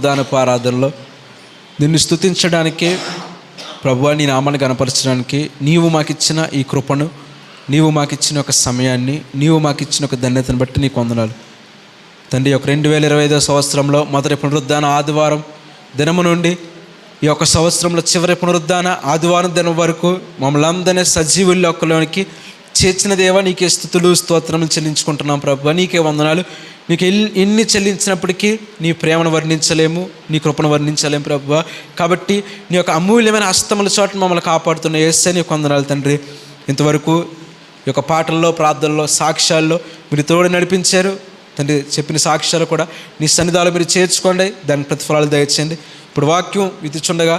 పునరుద్ధానపు ఆరాధనలో నిన్ను స్తుతించడానికి, ప్రభువా నీ నామాన్ని గణపరచడానికి నీవు మాకిచ్చిన ఈ కృపను, నీవు మాకిచ్చిన ఒక సమయాన్ని, నీవు మాకిచ్చిన ఒక ధన్యతను బట్టి నీకు వందనాలు తండ్రి. ఒక 2025 సంవత్సరంలో మొదటి పునరుద్ధాన ఆదివారం దినము నుండి ఈ యొక్క సంవత్సరంలో చివరి పునరుద్ధాన ఆదివారం దినం వరకు మమ్మల్ని అందరినీ సజీవుల్లోకి చేర్చిన దేవా నీకే స్తుతులు స్తోత్రములు చెల్లించుకుంటున్నాం ప్రభువా. నీకే వందనాలు. నీకు ఎన్ని చెల్లించినప్పటికీ నీ ప్రేమను వర్ణించలేము, నీ కృపను వర్ణించలేము ప్రభువా. కాబట్టి నీ యొక్క అమూల్యమైన హస్తముల చోట మమ్మల్ని కాపాడుతున్న యేసయ్య నీకు వందనాలు తండ్రి. ఇంతవరకు ఈ యొక్క పాటల్లో, ప్రార్థనలో, సాక్ష్యాల్లో మీరు తోడు నడిపించారు తండ్రి. చెప్పిన సాక్ష్యాలు కూడా నీ సన్నిధాలు మీరు చేర్చుకోండి, దాని ప్రతిఫలాలు దయచేయండి. ఇప్పుడు వాక్యం విధిచుండగా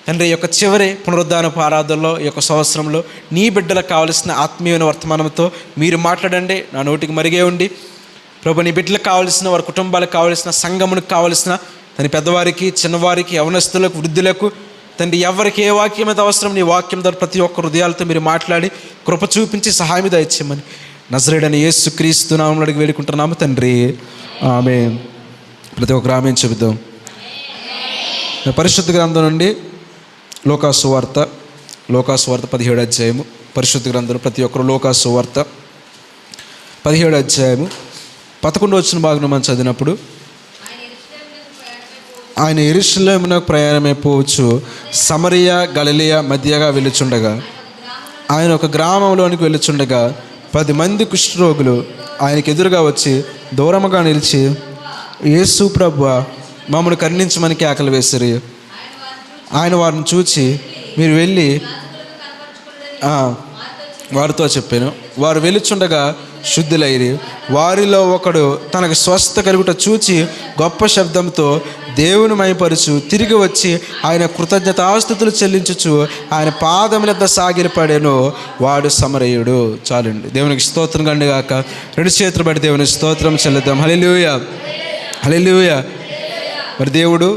తండ్రి, ఈ యొక్క చివరి పునరుద్ధానపు ఆరాధనలో, ఈ యొక్క సంవత్సరంలో నీ బిడ్డలకు కావలసిన ఆత్మీయమైన వర్తమానంతో మీరు మాట్లాడండి. నా నోటికి మరిగే ఉండి ప్రభు, నీ బిడ్డలకు కావలసిన, వారి కుటుంబాలకు కావలసిన, సంఘమునికి కావలసిన తన పెద్దవారికి, చిన్నవారికి, యవనస్తులకు, వృద్ధులకు తండ్రి ఎవరికి ఏ వాక్యం అయితే అవసరం నీ వాక్యం ద్వారా ప్రతి ఒక్క హృదయాలతో మీరు మాట్లాడి కృప చూపించి సహాయం దయచేయమని నజరేయుడైన యేసుక్రీస్తు నామములో అడిగి వేడుకుంటున్నాము తండ్రి, ఆమేన్. ప్రతి ఒక్కరు ఆమేన్ చెబుదాం. పరిశుద్ధ గ్రంథం నుండి లూకా సువార్త 17వ అధ్యాయము. పరిశుద్ధ గ్రంథం ప్రతి ఒక్కరు లూకా సువార్త 17వ అధ్యాయము 11వ వచనం భాగం మనం చదివినప్పుడు, ఆయన యెరూషలేమునకు ప్రయాణమైపోవచ్చు సమరియా గలిలయ మధ్యగా వెళ్ళుచుండగా, ఆయన ఒక గ్రామంలోనికి వెళ్ళుచుండగా 10 మంది కుష్ఠరోగులు ఆయనకు ఎదురుగా వచ్చి దూరముగా నిలిచి, యేసు ప్రభువా మమ్మల్ని కరుణించమని కేకలు వేసిరి. ఆయన వారిని చూచి, మీరు వెళ్ళి వారితో చెప్పాను. వారు వెలుచుండగా శుద్ధులైరి. వారిలో ఒకడు తనకు స్వస్థ కలుగుట చూచి గొప్ప శబ్దంతో దేవుని మహిమపరుచు తిరిగి వచ్చి ఆయన కృతజ్ఞతాస్తుతులు చెల్లించుచు ఆయన పాదములెద్ద సాగిలపడెను. వాడు సమరయుడు. చాలండి. దేవునికి స్తోత్రం కండి గాక. 2 చేతులు బట్టి దేవునికి స్తోత్రం చెల్లిద్దాం. హల్లెలూయా, హల్లెలూయా. మరి దేవుడు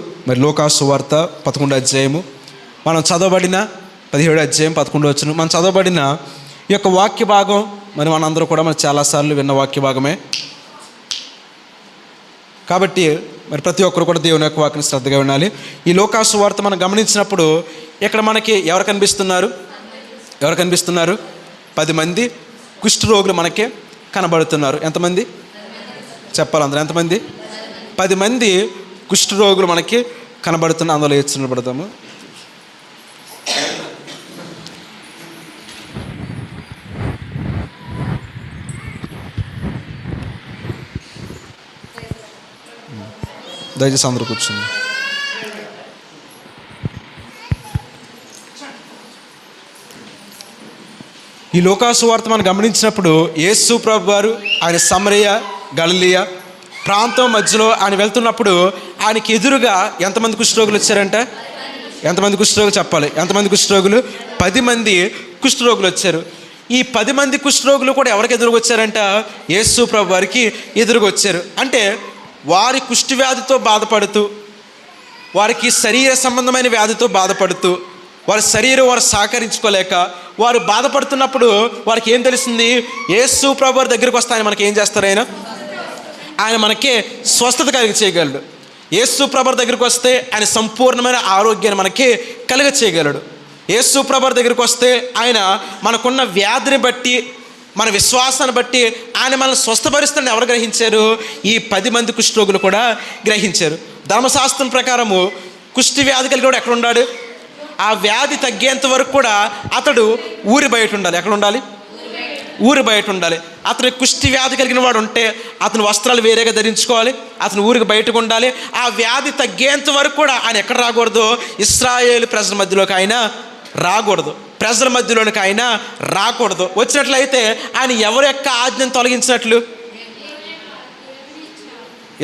లూకా సువార్త 11వ అధ్యాయము మనం చదవబడిన 17వ అధ్యాయం 11వ వచనం మనం చదవబడిన ఈ యొక్క వాక్య భాగం మనందరూ కూడా మనం చాలాసార్లు విన్న వాక్య భాగమే. కాబట్టి మరి ప్రతి ఒక్కరు కూడా దేవుని యొక్క వాక్యం శ్రద్ధగా వినాలి. ఈ లూకా సువార్త మనం గమనించినప్పుడు ఇక్కడ మనకి ఎవరు కనిపిస్తున్నారు? 10 మంది కుష్ఠరోగులు మనకి కనబడుతున్నారు. ఎంతమంది చెప్పాలి అందరూ? ఎంతమంది? 10 మంది కుష్ఠరోగులు మనకి కనబడుతున్న. అందులో నిలబడతాము. దయచేసి అందరూ కూర్చుంది. ఈ లూకా సువార్త మనం గమనించినప్పుడు యేసు ప్రభు వారు ఆయన సమరయ గలిలయ ప్రాంతం మధ్యలో ఆయన వెళ్తున్నప్పుడు ఆయనకి ఎదురుగా ఎంతమంది కుష్ఠరోగులు వచ్చారంటే? ఎంతమంది కుష్ఠరోగులు చెప్పాలి? ఎంతమంది కుష్ఠరోగులు? 10 మంది కుష్ఠరోగులు వచ్చారు. ఈ 10 మంది కుష్ఠరోగులు కూడా ఎవరికి ఎదురుగా వచ్చారంట? యేసు ప్రభు వారికి ఎదురుగా వచ్చారు. అంటే వారి కుష్ఠ వ్యాధితో బాధపడుతూ, వారికి శరీర సంబంధమైన వ్యాధితో బాధపడుతూ, వారి శరీరం వారు సహకరించుకోలేక వారు బాధపడుతున్నప్పుడు వారికి ఏం తెలిసింది? యేసు ప్రభు వారి దగ్గరికి వస్తే ఆయన మనకి ఏం చేస్తారు? ఆయన మనకి స్వస్థత కలిగ చేయగలడు. యేసు ప్రభు దగ్గరికి వస్తే ఆయన సంపూర్ణమైన ఆరోగ్యాన్ని మనకి కలిగ చేయగలడు. యేసు ప్రభు దగ్గరికి వస్తే ఆయన మనకున్న వ్యాధిని బట్టి, మన విశ్వాసాన్ని బట్టి ఆయన మనల్ని స్వస్థపరుస్తాడని ఎవరు గ్రహించారు? ఈ 10 మంది కుష్ఠరోగులు కూడా గ్రహించారు. ధర్మశాస్త్రం ప్రకారము కుష్ఠి వ్యాధి కలిగి కూడా ఎక్కడ ఉండాడు? ఆ వ్యాధి తగ్గేంత వరకు కూడా అతడు ఊరి బయట ఉండాలి. ఎక్కడ ఉండాలి? ఊరి బయట ఉండాలి. అతను కుష్ఠి వ్యాధి కలిగిన వాడు ఉంటే అతను వస్త్రాలు వేరేగా ధరించుకోవాలి, అతను ఊరికి బయటకు ఉండాలి. ఆ వ్యాధి తగ్గేంత వరకు కూడా ఆయన ఎక్కడ రాకూడదు? ఇశ్రాయేలు ప్రజల మధ్యలోకి ఆయన రాకూడదు. ప్రజల మధ్యలోనికి ఆయన రాకూడదు. వచ్చినట్లయితే ఆయన ఎవరి యొక్క ఆజ్ఞను తొలగించినట్లు?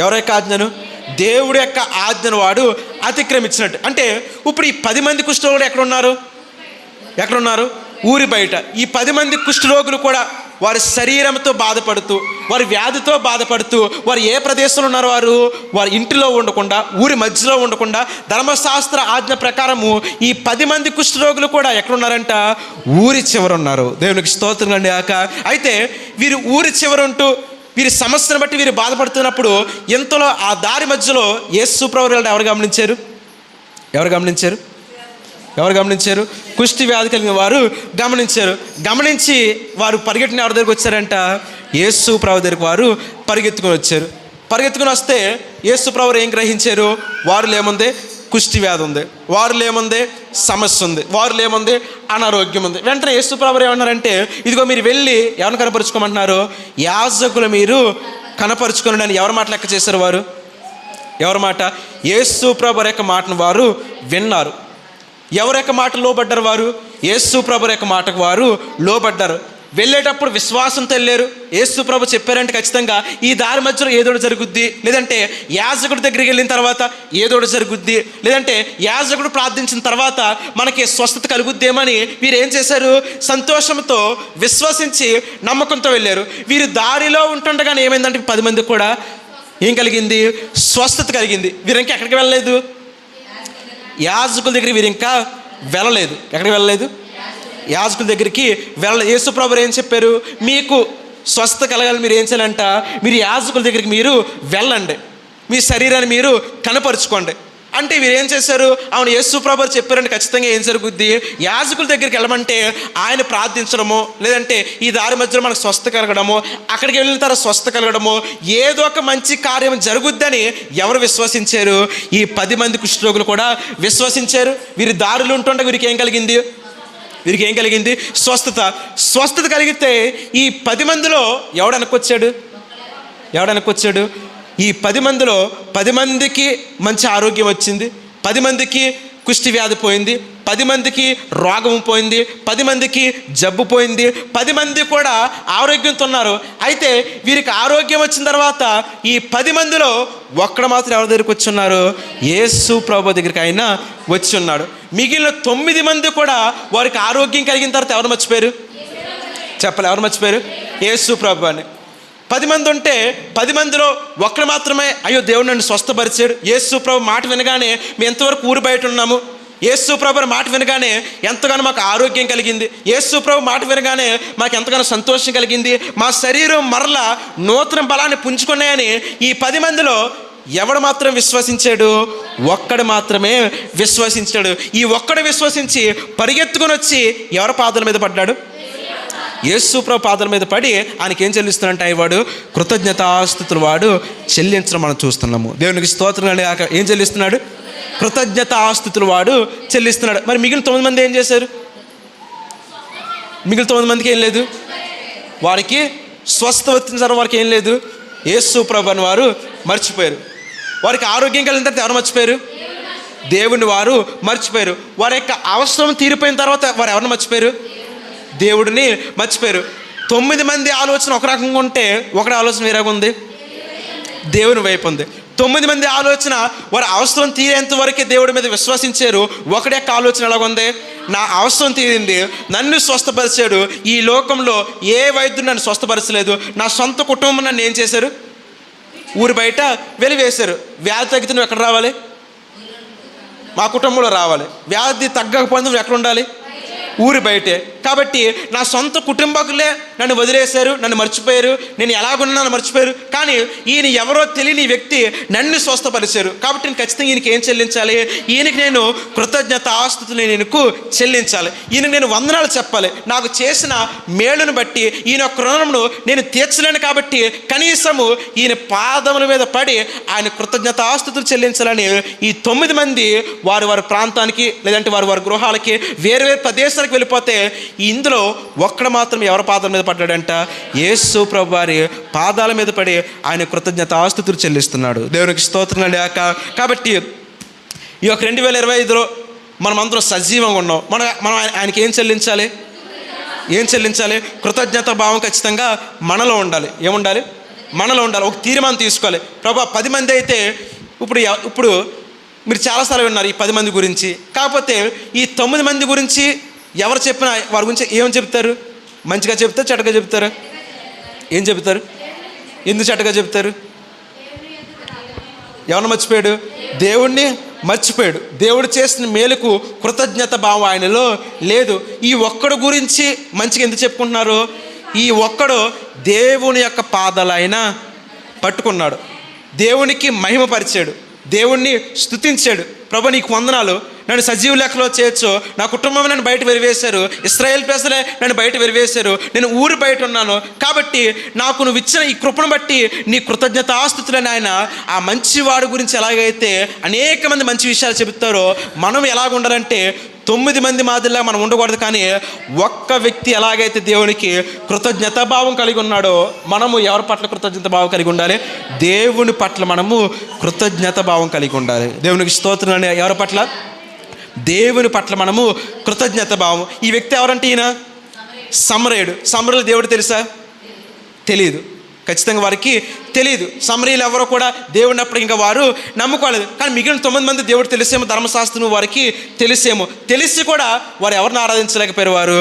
ఎవరి యొక్క ఆజ్ఞను? దేవుడి యొక్క ఆజ్ఞను వాడు అతిక్రమించినట్టు. అంటే ఇప్పుడు ఈ 10 మంది కుష్ఠరోగులు ఎక్కడున్నారు? ఊరి బయట. ఈ 10 మంది కుష్ఠరోగులు కూడా వారి శరీరంతో బాధపడుతూ, వారి వ్యాధితో బాధపడుతూ, వారు ఏ ప్రదేశంలో ఉన్నారు? వారి ఇంటిలో ఉండకుండా, ఊరి మధ్యలో ఉండకుండా, ధర్మశాస్త్ర ఆజ్ఞ ప్రకారము ఈ 10 మంది కుష్ఠరోగులు కూడా ఎక్కడున్నారంట? ఊరి చివరున్నారు. దేవునికి స్తోత్రం అండి. అయితే వీరు ఊరి చివరుంటూ వీరి సమస్యను బట్టి వీరు బాధపడుతున్నప్పుడు ఇంతలో ఆ దారి మధ్యలో యేసు ప్రభువు ఎవరు గమనించారు? ఎవరు గమనించారు? కుష్టి వ్యాధి కలిగిన వారు గమనించారు. గమనించి వారు పరిగెట్టిన ఎవరి దగ్గరికి వచ్చారంట? యేసు ప్రభు దగ్గరికి వారు పరిగెత్తుకొని వచ్చారు. పరిగెత్తుకొని వస్తే యేసు ప్రభు ఏం గ్రహించారు? వారిలో ఏముంది? కుష్టి వ్యాధి ఉంది. వారిలో ఏముంది? సమస్య ఉంది. వారిలో ఏముంది? అనారోగ్యం ఉంది. వెంటనే యేసు ప్రభు ఏమన్నారంటే, ఇదిగో మీరు వెళ్ళి ఎవరిని కనపరుచుకోమంటున్నారు? యాజకులు మీరు కనపరుచుకోండి అని ఎవరి మాట లెక్క చేశారు వారు? ఎవరి మాట? యేసు ప్రభు యొక్క మాటను వారు విన్నారు. ఎవరి యొక్క మాట లోబడ్డారు వారు? యేసు ప్రభు యొక్క మాటకు వారు లోబడ్డారు. వెళ్ళేటప్పుడు విశ్వాసంతో వెళ్ళారు. యేసు ప్రభు చెప్పారంటే ఖచ్చితంగా ఈ దారి మధ్యలో ఏదోటి జరుగుద్ది, లేదంటే యాజకుడి దగ్గరికి వెళ్ళిన తర్వాత ఏదోటి జరుగుద్ది, లేదంటే యాజకుడు ప్రార్థించిన తర్వాత మనకి స్వస్థత కలుగుద్దేమని వీరు ఏం చేశారు? సంతోషంతో విశ్వసించి నమ్మకంతో వెళ్ళారు. వీరు దారిలో ఉంటుండగానే ఏమైందంటే 10 మంది కూడా ఏం కలిగింది? స్వస్థత కలిగింది. వీరు ఇంకా ఎక్కడికి వెళ్ళలేదు? యాజకుల దగ్గరికి వీరు ఇంకా వెళ్ళలేదు. ఎక్కడికి వెళ్ళలేదు? యాజకుల దగ్గరికి యేసు ప్రభువు ఏం చెప్పారు? మీకు స్వస్థత కలగాలి, మీరు ఏం చేయాలంట? మీరు యాజకుల దగ్గరికి మీరు వెళ్ళండి, మీ శరీరాన్ని మీరు కనపరుచుకోండి అంటే వీరు ఏం చేశారు? అవును, యేసు ప్రభువు చెప్పారంటే ఖచ్చితంగా ఏం జరుగుద్ది? యాజకుల దగ్గరికి వెళ్ళమంటే ఆయన ప్రార్థించడమో, లేదంటే ఈ దారి మధ్యలో మనకు స్వస్థత కలగడమో, అక్కడికి వెళ్ళిన తర్వాత స్వస్థత కలగడమో, ఏదో ఒక మంచి కార్యం జరుగుద్దని ఎవరు విశ్వసించారు? ఈ 10 మంది కుష్ఠరోగులు కూడా విశ్వసించారు. వీరి దారిలో ఉంటుండే వీరికి ఏం కలిగింది? స్వస్థత కలిగితే ఈ 10 మందిలో ఎవడు వెనకొచ్చాడు? ఈ 10 మందిలో 10 మందికి మంచి ఆరోగ్యం వచ్చింది, 10 మందికి కుష్టి వ్యాధి పోయింది, 10 మందికి రోగం పోయింది, 10 మందికి జబ్బు పోయింది, 10 మంది కూడా ఆరోగ్యంతో ఉన్నారు. అయితే వీరికి ఆరోగ్యం వచ్చిన తర్వాత ఈ 10 మందిలో ఒక్కడు మాత్రం ఎవరి దగ్గరికి వచ్చి ఉన్నారు? యేసు ప్రభు దగ్గరికి ఆయన వచ్చి ఉన్నాడు. మిగిలిన 9 మంది కూడా వారికి ఆరోగ్యం కలిగిన తర్వాత ఎవరు మర్చిపోయారు? చెప్పలే, ఎవరు మర్చిపోయారు? యేసు ప్రభు అని. 10 మంది ఉంటే 10 మందిలో ఒక్కడు మాత్రమే అయ్యో దేవుడు నన్ను స్వస్థపరిచాడు, యేసు ప్రభు మాట వినగానే మేము ఎంతవరకు ఊరు బయట ఉన్నాము, యేసు ప్రభు మాట వినగానే ఎంతగానో మాకు ఆరోగ్యం కలిగింది, యేసు ప్రభు మాట వినగానే మాకు ఎంతగానో సంతోషం కలిగింది, మా శరీరం మరలా నూతన బలాన్ని పుంజుకున్నాయని ఈ 10 మందిలో ఎవడు మాత్రం విశ్వసించాడు? ఒక్కడు మాత్రమే విశ్వసించాడు. ఈ ఒక్కడు విశ్వసించి పరిగెత్తుకొని వచ్చి ఎవరి పాదాల మీద పడ్డాడు? యేసు ప్రభు పాదాల మీద పడి ఆయనకి ఏం చెల్లిస్తున్నాడంటే వాడు కృతజ్ఞతాస్తుతులు వాడు చెల్లించడం మనం చూస్తున్నాము. దేవునికి స్తోత్రం. ఏం చెల్లిస్తున్నాడు? కృతజ్ఞతాస్తుతులు వాడు చెల్లిస్తున్నాడు. మరి మిగిలిన 9 మంది ఏం చేశారు? మిగిలిన 9 మందికి ఏం లేదు. వారికి స్వస్థ వచ్చిన తర్వాత వారికి ఏం లేదు. యేసు ప్రభు అని వారు మర్చిపోయారు. వారికి ఆరోగ్యం కలిగిన తర్వాత ఎవరు మర్చిపోయారు? దేవుని వారు మర్చిపోయారు. వారి యొక్క అవసరం తీరిపోయిన తర్వాత వారు ఎవరిని మర్చిపోయారు? దేవుడిని మర్చిపోయారు. 9 మంది ఆలోచన ఒక రకంగా ఉంటే ఒకటి ఆలోచన వేరేగా ఉంది, దేవుని వైపు ఉంది. 9 మంది ఆలోచన వారి అవసరం తీరేంత వరకే దేవుడి మీద విశ్వసించారు. ఒకటి యొక్క ఆలోచన ఎలాగుంది? నా అవసరం తీరింది, నన్ను స్వస్థపరిచాడు, ఈ లోకంలో ఏ వైద్యుడు నన్ను స్వస్థపరచలేదు, నా సొంత కుటుంబం నన్ను ఏం చేశారు? ఊరి బయట వెలివేశారు. వ్యాధి తగ్గితే నువ్వు ఎక్కడ రావాలి? మా కుటుంబంలో రావాలి. వ్యాధి తగ్గకపోతే నువ్వు ఎక్కడ ఉండాలి? ఊరి బయటే. కాబట్టి నా సొంత కుటుంబకులే నన్ను వదిలేశారు, నన్ను మర్చిపోయారు, నేను ఎలాగున్నాను మర్చిపోయారు. కానీ ఈయన ఎవరో తెలియని వ్యక్తి నన్ను స్వస్థపరిచారు. కాబట్టి నేను ఖచ్చితంగా ఈయనకి ఏం చెల్లించాలి? ఈయనకి నేను కృతజ్ఞత ఆస్తుతులు ఈయనకు చెల్లించాలి, ఈయనకు నేను వందనాలు చెప్పాలి. నాకు చేసిన మేలును బట్టి ఈయన యొక్క రుణమును నేను తీర్చలేను. కాబట్టి కనీసము ఈయన పాదముల మీద పడి ఆయన కృతజ్ఞత ఆస్తుతులు చెల్లించాలని ఈ 9 మంది వారి వారి ప్రాంతానికి, లేదంటే వారి వారి గృహాలకి, వేరు వేరు ప్రదేశాలకు వెళ్ళిపోతే ఇందులో ఒక్కడ మాత్రం ఎవరి పాదాల మీద పడ్డాడంట? యేసు ప్రభు వారి పాదాల మీద పడి ఆయన కృతజ్ఞత ఆస్తుతులు చెల్లిస్తున్నాడు. దేవునికి స్తోత్రం అండి. కాబట్టి ఈ యొక్క 2025లో మనం అందరం సజీవంగా ఉన్నాం. మనం ఆయనకి ఏం చెల్లించాలి? కృతజ్ఞత భావం ఖచ్చితంగా మనలో ఉండాలి. ఏముండాలి? మనలో ఉండాలి. ఒక తీర్మానం తీసుకోవాలి. ప్రభు 10 మంది అయితే ఇప్పుడు మీరు చాలాసార్లు విన్నారు ఈ 10 మంది గురించి. కాకపోతే ఈ 9 మంది గురించి ఎవరు చెప్పినా వారి గురించి ఏమని చెప్తారు? మంచిగా చెప్తారు, చెడ్డగా చెప్తారు? ఏం చెప్తారు? ఎందుకు చెడ్డగా చెప్తారు? ఎవరిని మర్చిపోయాడు? దేవుణ్ణి మర్చిపోయాడు. దేవుడు చేసిన మేలుకు కృతజ్ఞత భావం ఆయనలో లేదు. ఈ ఒక్కడు గురించి మంచిగా ఎందుకు చెప్పుకుంటున్నారు? ఈ ఒక్కడు దేవుని యొక్క పాదాలు ఆయన పట్టుకున్నాడు, దేవునికి మహిమపరిచాడు, దేవుణ్ణి స్తుతించాడు. ప్రభు నీకు వందనాలు, నన్ను సజీవ లెక్కలో చేయొచ్చు, నా కుటుంబం నన్ను బయట వెలివేశారు, ఇశ్రాయేల్ ప్రజలే నన్ను బయట వెలివేశారు, నేను ఊరు బయట ఉన్నాను, కాబట్టి నాకు నువ్వు ఇచ్చిన ఈ కృపను బట్టి నీ కృతజ్ఞతాస్తుతులని ఆయన ఆ మంచివాడు గురించి ఎలాగైతే అనేక మంది మంచి విషయాలు చెబుతారో మనం ఎలాగ ఉండాలంటే 9 మంది మాదిరిలా మనం ఉండకూడదు, కానీ ఒక్క వ్యక్తి ఎలాగైతే దేవునికి కృతజ్ఞతాభావం కలిగి ఉన్నాడో మనము ఎవరి పట్ల కృతజ్ఞతాభావం కలిగి ఉండాలి? దేవుని పట్ల మనము కృతజ్ఞతాభావం కలిగి ఉండాలి. దేవునికి స్తోత్రం అండి. ఎవరి పట్ల? దేవుని పట్ల మనము కృతజ్ఞతాభావం. ఈ వ్యక్తి ఎవరంటే ఈయన సమరయుడు. సమరయులు దేవుడు తెలుసా? తెలియదు, ఖచ్చితంగా వారికి తెలియదు. సమరీయులు ఎవరో కూడా దేవుడిని అప్పుడు ఇంకా వారు నమ్ముకోలేదు, కానీ మిగిలిన 9 మంది దేవుడు తెలిసేమో, ధర్మశాస్త్రం వారికి తెలిసేమో, తెలిసి కూడా వారు ఎవరిని ఆరాధించలేకపోయారు, వారు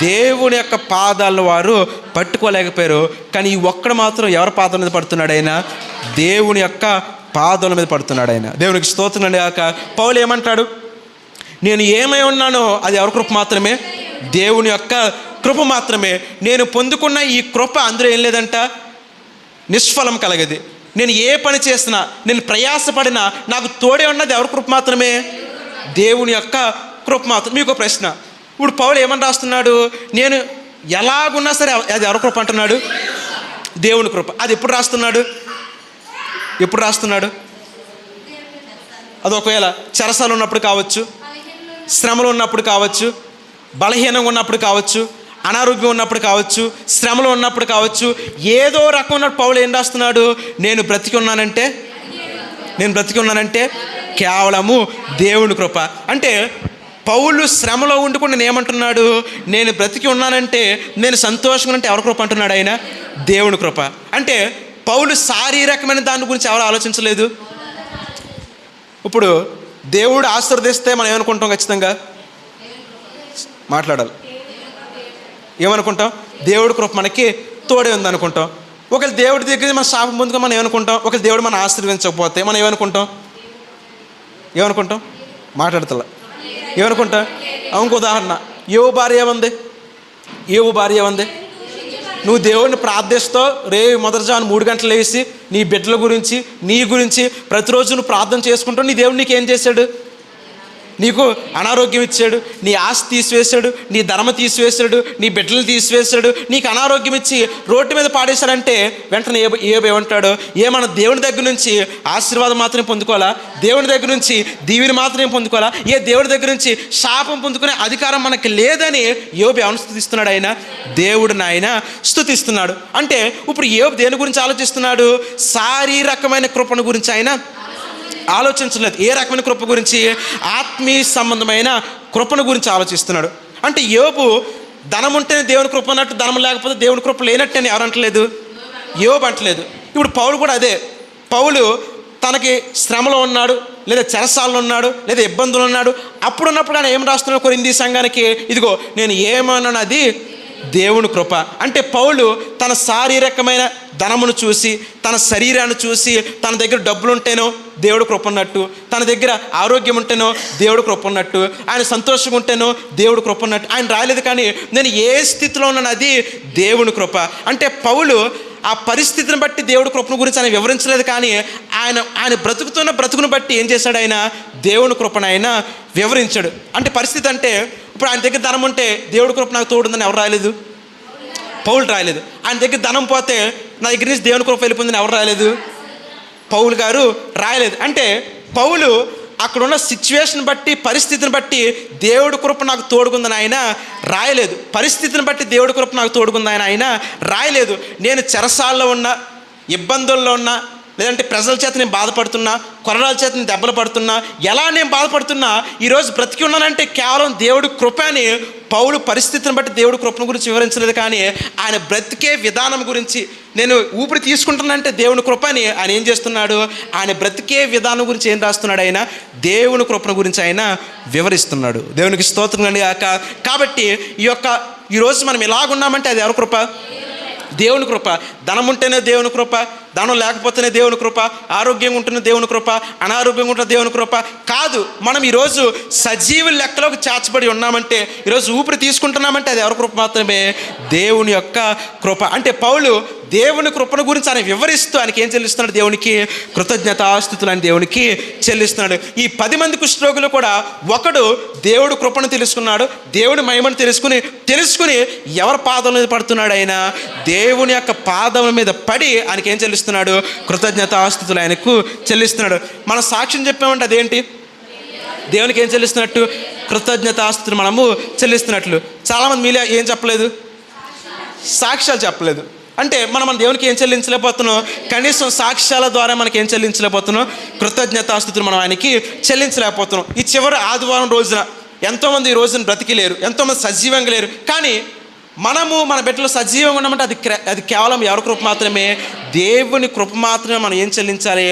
దేవుని యొక్క పాదాలను వారు పట్టుకోలేకపోయారు. కానీ ఈ ఒక్కడు మాత్రం ఎవరి పాదాల మీద పడుతున్నాడు? ఆయన దేవుని యొక్క పాదాల మీద పడుతున్నాడు. ఆయన దేవునికి స్తోత్రం అండి. కాక పౌలు ఏమంటాడు? నేను ఏమై ఉన్నానో అది ఎవరి కృప మాత్రమే? దేవుని యొక్క కృప మాత్రమే. నేను పొందుకున్న ఈ కృప అందులో ఏం లేదంట, నిష్ఫలం కలగది. నేను ఏ పని చేసినా, నేను ప్రయాసపడినా నాకు తోడే ఉన్నది ఎవరి కృప మాత్రమే? దేవుని యొక్క కృప మాత్రం. మీకు ప్రశ్న, ఇప్పుడు పౌలు ఏమని రాస్తున్నాడు? నేను ఎలాగున్నా సరే అది ఎవరి కృప అంటున్నాడు? దేవుని కృప. అది ఎప్పుడు రాస్తున్నాడు? ఎప్పుడు రాస్తున్నాడు? అది ఒకవేళ చెరసాలు ఉన్నప్పుడు కావచ్చు, శ్రమలు ఉన్నప్పుడు కావచ్చు, బలహీనంగా ఉన్నప్పుడు కావచ్చు, అనారోగ్యం ఉన్నప్పుడు కావచ్చు, శ్రమలు ఉన్నప్పుడు కావచ్చు, ఏదో రకమైన పౌలు ఏం రాస్తున్నాడు? నేను బ్రతికి ఉన్నానంటే కేవలము దేవుని కృప. అంటే పౌలు శ్రమలో ఉండుకుని నేను ఏమంటున్నాడు? నేను బ్రతికి ఉన్నానంటే, నేను సంతోషంగా అంటే ఎవరి కృప అంటున్నాడు? ఆయన దేవుని కృప. అంటే పౌలు శారీరకమైన దాని గురించి ఎవరు ఆలోచించలేదు. ఇప్పుడు దేవుడు ఆశీర్వదిస్తే మనం ఏమనుకుంటాం? ఖచ్చితంగా మాట్లాడాలి. ఏమనుకుంటాం? దేవుడి కృప మనకి తోడే ఉందనుకుంటాం. ఒకవేళ దేవుడి దగ్గర మన శాపం పొందుకొని మనం ఏమనుకుంటాం? ఒకవేళ దేవుడు మనం ఆశీర్వదించకపోతే మనం ఏమనుకుంటాం? మాట్లాడతల ఏమనుకుంటాం? ఇంకో ఉదాహరణ, ఏవో భార్య ఏమంది? నువ్వు దేవుడిని ప్రార్థిస్తూ మొదటిజాము 3 గంటలు లేచి నీ బిడ్డల గురించి, నీ గురించి ప్రతిరోజు నువ్వు ప్రార్థన చేసుకుంటావు. నీ దేవుడు నీకేం చేశాడు? నీకు అనారోగ్యం ఇచ్చాడు, నీ ఆస్తి తీసివేశాడు, నీ ధర్మ తీసివేశాడు, నీ బిడ్డలు తీసివేశాడు, నీకు అనారోగ్యం ఇచ్చి రోడ్డు మీద పాడేశాడంటే వెంటనే ఏమంటాడు? ఏమన్నా దేవుని దగ్గర నుంచి ఆశీర్వాదం మాత్రమే పొందుకోవాలా? దేవుని దగ్గర నుంచి దీవెని మాత్రమే పొందుకోవాలా? దేవుడి దగ్గర నుంచి శాపం పొందుకునే అధికారం మనకి లేదని యోబు ఎవరిని స్తుతిస్తున్నాడు? ఆయన దేవుడిని ఆయన స్తుతిస్తున్నాడు. అంటే ఇప్పుడు యోబు దేని గురించి ఆలోచిస్తున్నాడు? శారీరకమైన కృపణ గురించి ఆయన ఆలోచించలేదు. ఏ రకమైన కృప గురించి? ఆత్మీయ సంబంధమైన కృపణ గురించి ఆలోచిస్తున్నాడు. అంటే యోబు ధనం ఉంటేనే దేవుని కృప అన్నట్టు, ధనం లేకపోతే దేవుని కృప లేనట్టు అని ఎవరు అంటలేదు, యోబు అంటలేదు. ఇప్పుడు పౌలు కూడా అదే. పౌలు తనకి శ్రమలో ఉన్నాడు, లేదా చెరసాలలో ఉన్నాడు, లేదా ఇబ్బందులు ఉన్నాడు. అప్పుడున్నప్పుడు ఆయన ఏం రాస్తున్నాడు కొరింథీ సంఘానికి? ఇదిగో నేను ఏమన్నాను, అది దేవుని కృప. అంటే పౌలు తన శారీరకమైన ధనమును చూసి, తన శరీరాన్ని చూసి, తన దగ్గర డబ్బులు ఉంటేనో దేవుడు కృప ఉన్నట్టు, తన దగ్గర ఆరోగ్యం ఉంటేనో దేవుడు కృప ఉన్నట్టు, ఆయన సంతోషంగా ఉంటేనో దేవుడు కృప ఉన్నట్టు ఆయన రాయలేదు. కానీ నేను ఏ స్థితిలో ఉన్నాను అది దేవుని కృప. అంటే పౌలు ఆ పరిస్థితిని బట్టి దేవుడి కృపను గురించి ఆయన వివరించలేదు, కానీ ఆయన బ్రతుకుతున్న బ్రతుకును బట్టి ఏం చేశాడు? ఆయన దేవుని కృపను ఆయన వివరించాడు. అంటే పరిస్థితి అంటే ఇప్పుడు ఆయన దగ్గర ధనం ఉంటే దేవుడి కృప నాకు తోడుందని ఎవరు రాయలేదు? పౌలు రాయలేదు. ఆయన దగ్గర ధనం పోతే నా దగ్గర నుంచి దేవుని కృప వెళ్ళిపోయిందని ఎవరు రాయలేదు? పౌలు గారు రాయలేదు. అంటే పౌలు అక్కడున్న సిచ్యువేషన్ బట్టి, పరిస్థితిని బట్టి దేవుడి కృప నాకు తోడుకుందని ఆయన రాయలేదు. పరిస్థితిని బట్టి దేవుడి కృప నాకు తోడుకుందని ఆయన రాయలేదు. నేను చెరసాల్లో ఉన్నా, ఇబ్బందుల్లో ఉన్నా, లేదంటే ప్రజల చేత నేను బాధపడుతున్నా, కొరడాల చేత నేను దెబ్బలు పడుతున్నా, ఎలా నేను బాధపడుతున్నా, ఈరోజు బ్రతికి ఉన్నానంటే కేవలం దేవుడి కృప అని పౌలు పరిస్థితిని బట్టి దేవుడి కృపను గురించి వివరించలేదు. కానీ ఆయన బ్రతికే విధానం గురించి, నేను ఊపిరి తీసుకుంటున్నానంటే దేవుని కృప అని ఆయన ఏం చేస్తున్నాడు? ఆయన బ్రతికే విధానం గురించి ఏం రాస్తున్నాడు? ఆయన దేవుని కృపను గురించి ఆయన వివరిస్తున్నాడు. దేవునికి స్తోత్రం అండి. కాబట్టి ఈరోజు మనం ఎలాగున్నామంటే అది ఎవరి కృప? దేవుని కృప. ధనం ఉంటేనే దేవుని కృప, ధనం లేకపోతేనే దేవుని కృప, ఆరోగ్యంగా ఉంటున్న దేవుని కృప, అనారోగ్యంగా ఉంటున్న దేవుని కృప కాదు. మనం ఈరోజు సజీవ లెక్కలోకి చేర్చబడి ఉన్నామంటే, ఈరోజు ఊపిరి తీసుకుంటున్నామంటే అది ఎవరి కృప మాత్రమే? దేవుని యొక్క కృప. అంటే పౌలు దేవుని కృపను గురించి ఆయన వివరిస్తూ ఆయనకి ఏం చెల్లిస్తున్నాడు? దేవునికి కృతజ్ఞతాస్తుతులు అని దేవునికి చెల్లిస్తున్నాడు. ఈ 10 మంది కుష్ఠరోగులు కూడా ఒకడు దేవుడు కృపను తెలుసుకున్నాడు, దేవుడి మహిమను తెలుసుకుని ఎవరి పాదం మీద పడుతున్నాడు? ఆయన దేవుని యొక్క పాదముల మీద పడి ఆయనకి ఏం చెల్లిస్తున్నాడు? కృతజ్ఞతాస్తుతులు ఆయనకు చెల్లిస్తున్నాడు. మనం సాక్ష్యం చెప్పామంటే అదేంటి? దేవునికి ఏం చెల్లిస్తున్నట్టు? కృతజ్ఞతాస్తుతులు మనము చెల్లిస్తున్నట్లు. చాలామంది మీలో ఏం చెప్పలేదు? సాక్ష్యాలు చెప్పలేదు. అంటే మనం దేవునికి ఏం చెల్లించలేకపోతున్నాం? కనీసం సాక్ష్యాల ద్వారా మనకి ఏం చెల్లించలేకపోతున్నాం? కృతజ్ఞతాస్తుతులు మనం ఆయనకి చెల్లించలేకపోతున్నాం. ఈ చివరి ఆదివారం రోజున ఎంతోమంది ఈ రోజున బ్రతికిలేరు, ఎంతోమంది సజీవంగా లేరు. కానీ మనము మన బిడ్డలు సజీవంగా ఉన్నామంటే అది కేవలం ఎవరి కృప మాత్రమే? దేవుని కృప మాత్రమే. మనం ఏం చెల్లించాలి?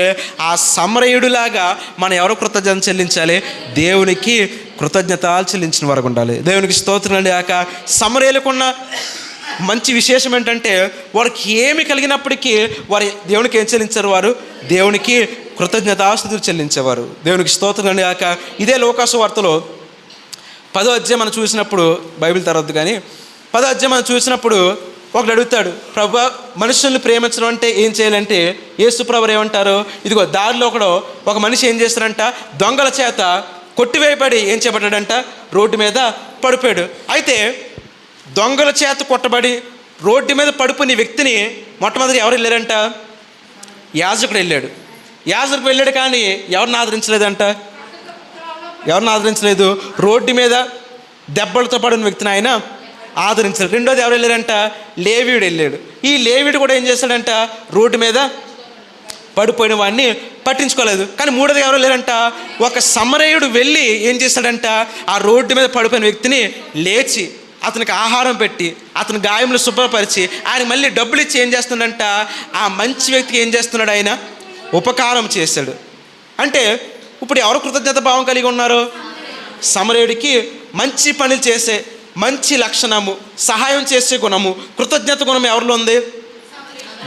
ఆ సమరయుడిలాగా మనం ఎవరు కృతజ్ఞత చెల్లించాలి? దేవునికి కృతజ్ఞతలు చెల్లించిన వరకు ఉండాలి. దేవునికి స్తోత్రం. లేక సమరయులకున్న మంచి విశేషం ఏంటంటే, వారికి ఏమి కలిగినప్పటికీ వారు దేవునికి ఏం చెల్లించారు? వారు దేవునికి కృతజ్ఞతాస్తుతులు చెల్లించేవారు. దేవునికి స్తోత్రం. కాక ఇదే లోకాసు వార్తలో 10వ అధ్యాయం మనం చూసినప్పుడు, బైబిల్ తర్వాత కానీ 10వ అధ్యాయం మనం చూసినప్పుడు ఒకడు అడుగుతాడు, ప్రభువా మనుషుల్ని ప్రేమించడం అంటే ఏం చేయాలంటే? యేసు ప్రభువు ఏమంటారు? ఇదిగో దారిలో ఒక మనిషి ఏం చేస్తాడంట? దొంగల చేత కొట్టివేయబడి ఏం చేపట్టాడంట? రోడ్డు మీద పడిపోయాడు. అయితే దొంగల చేత కొట్టబడి రోడ్డు మీద పడిపోయిన వ్యక్తిని మొట్టమొదటి ఎవరు వెళ్ళారంట? యాజకుడు వెళ్ళాడు. యాజకుడు వెళ్ళాడు, కానీ ఎవరిని ఆదరించలేదంట? ఎవరిని ఆదరించలేదు? రోడ్డు మీద దెబ్బలతో పడిన వ్యక్తిని ఆయన ఆదరించలేదు. రెండోది ఎవరు వెళ్ళారంట? లేవీయుడు వెళ్ళాడు. ఈ లేవీయుడు కూడా ఏం చేశాడంట? రోడ్డు మీద పడిపోయిన వాడిని పట్టించుకోలేదు. కానీ మూడోది ఎవరు వెళ్ళారంట? ఒక సమరయుడు వెళ్ళి ఏం చేశాడంట? ఆ రోడ్డు మీద పడిపోయిన వ్యక్తిని లేచి అతనికి ఆహారం పెట్టి అతని గాయములు శుభ్రపరిచి ఆయన మళ్ళీ డబ్బులు ఇచ్చి ఏం చేస్తున్నాడంట? ఆ మంచి వ్యక్తికి ఏం చేస్తున్నాడు? ఆయన ఉపకారం చేశాడు. అంటే ఇప్పుడు ఎవరు కృతజ్ఞత భావం కలిగి ఉన్నారు? సమరయుడికి మంచి పనులు చేసే మంచి లక్షణము, సహాయం చేసే గుణము, కృతజ్ఞత గుణం ఎవరిలో ఉంది?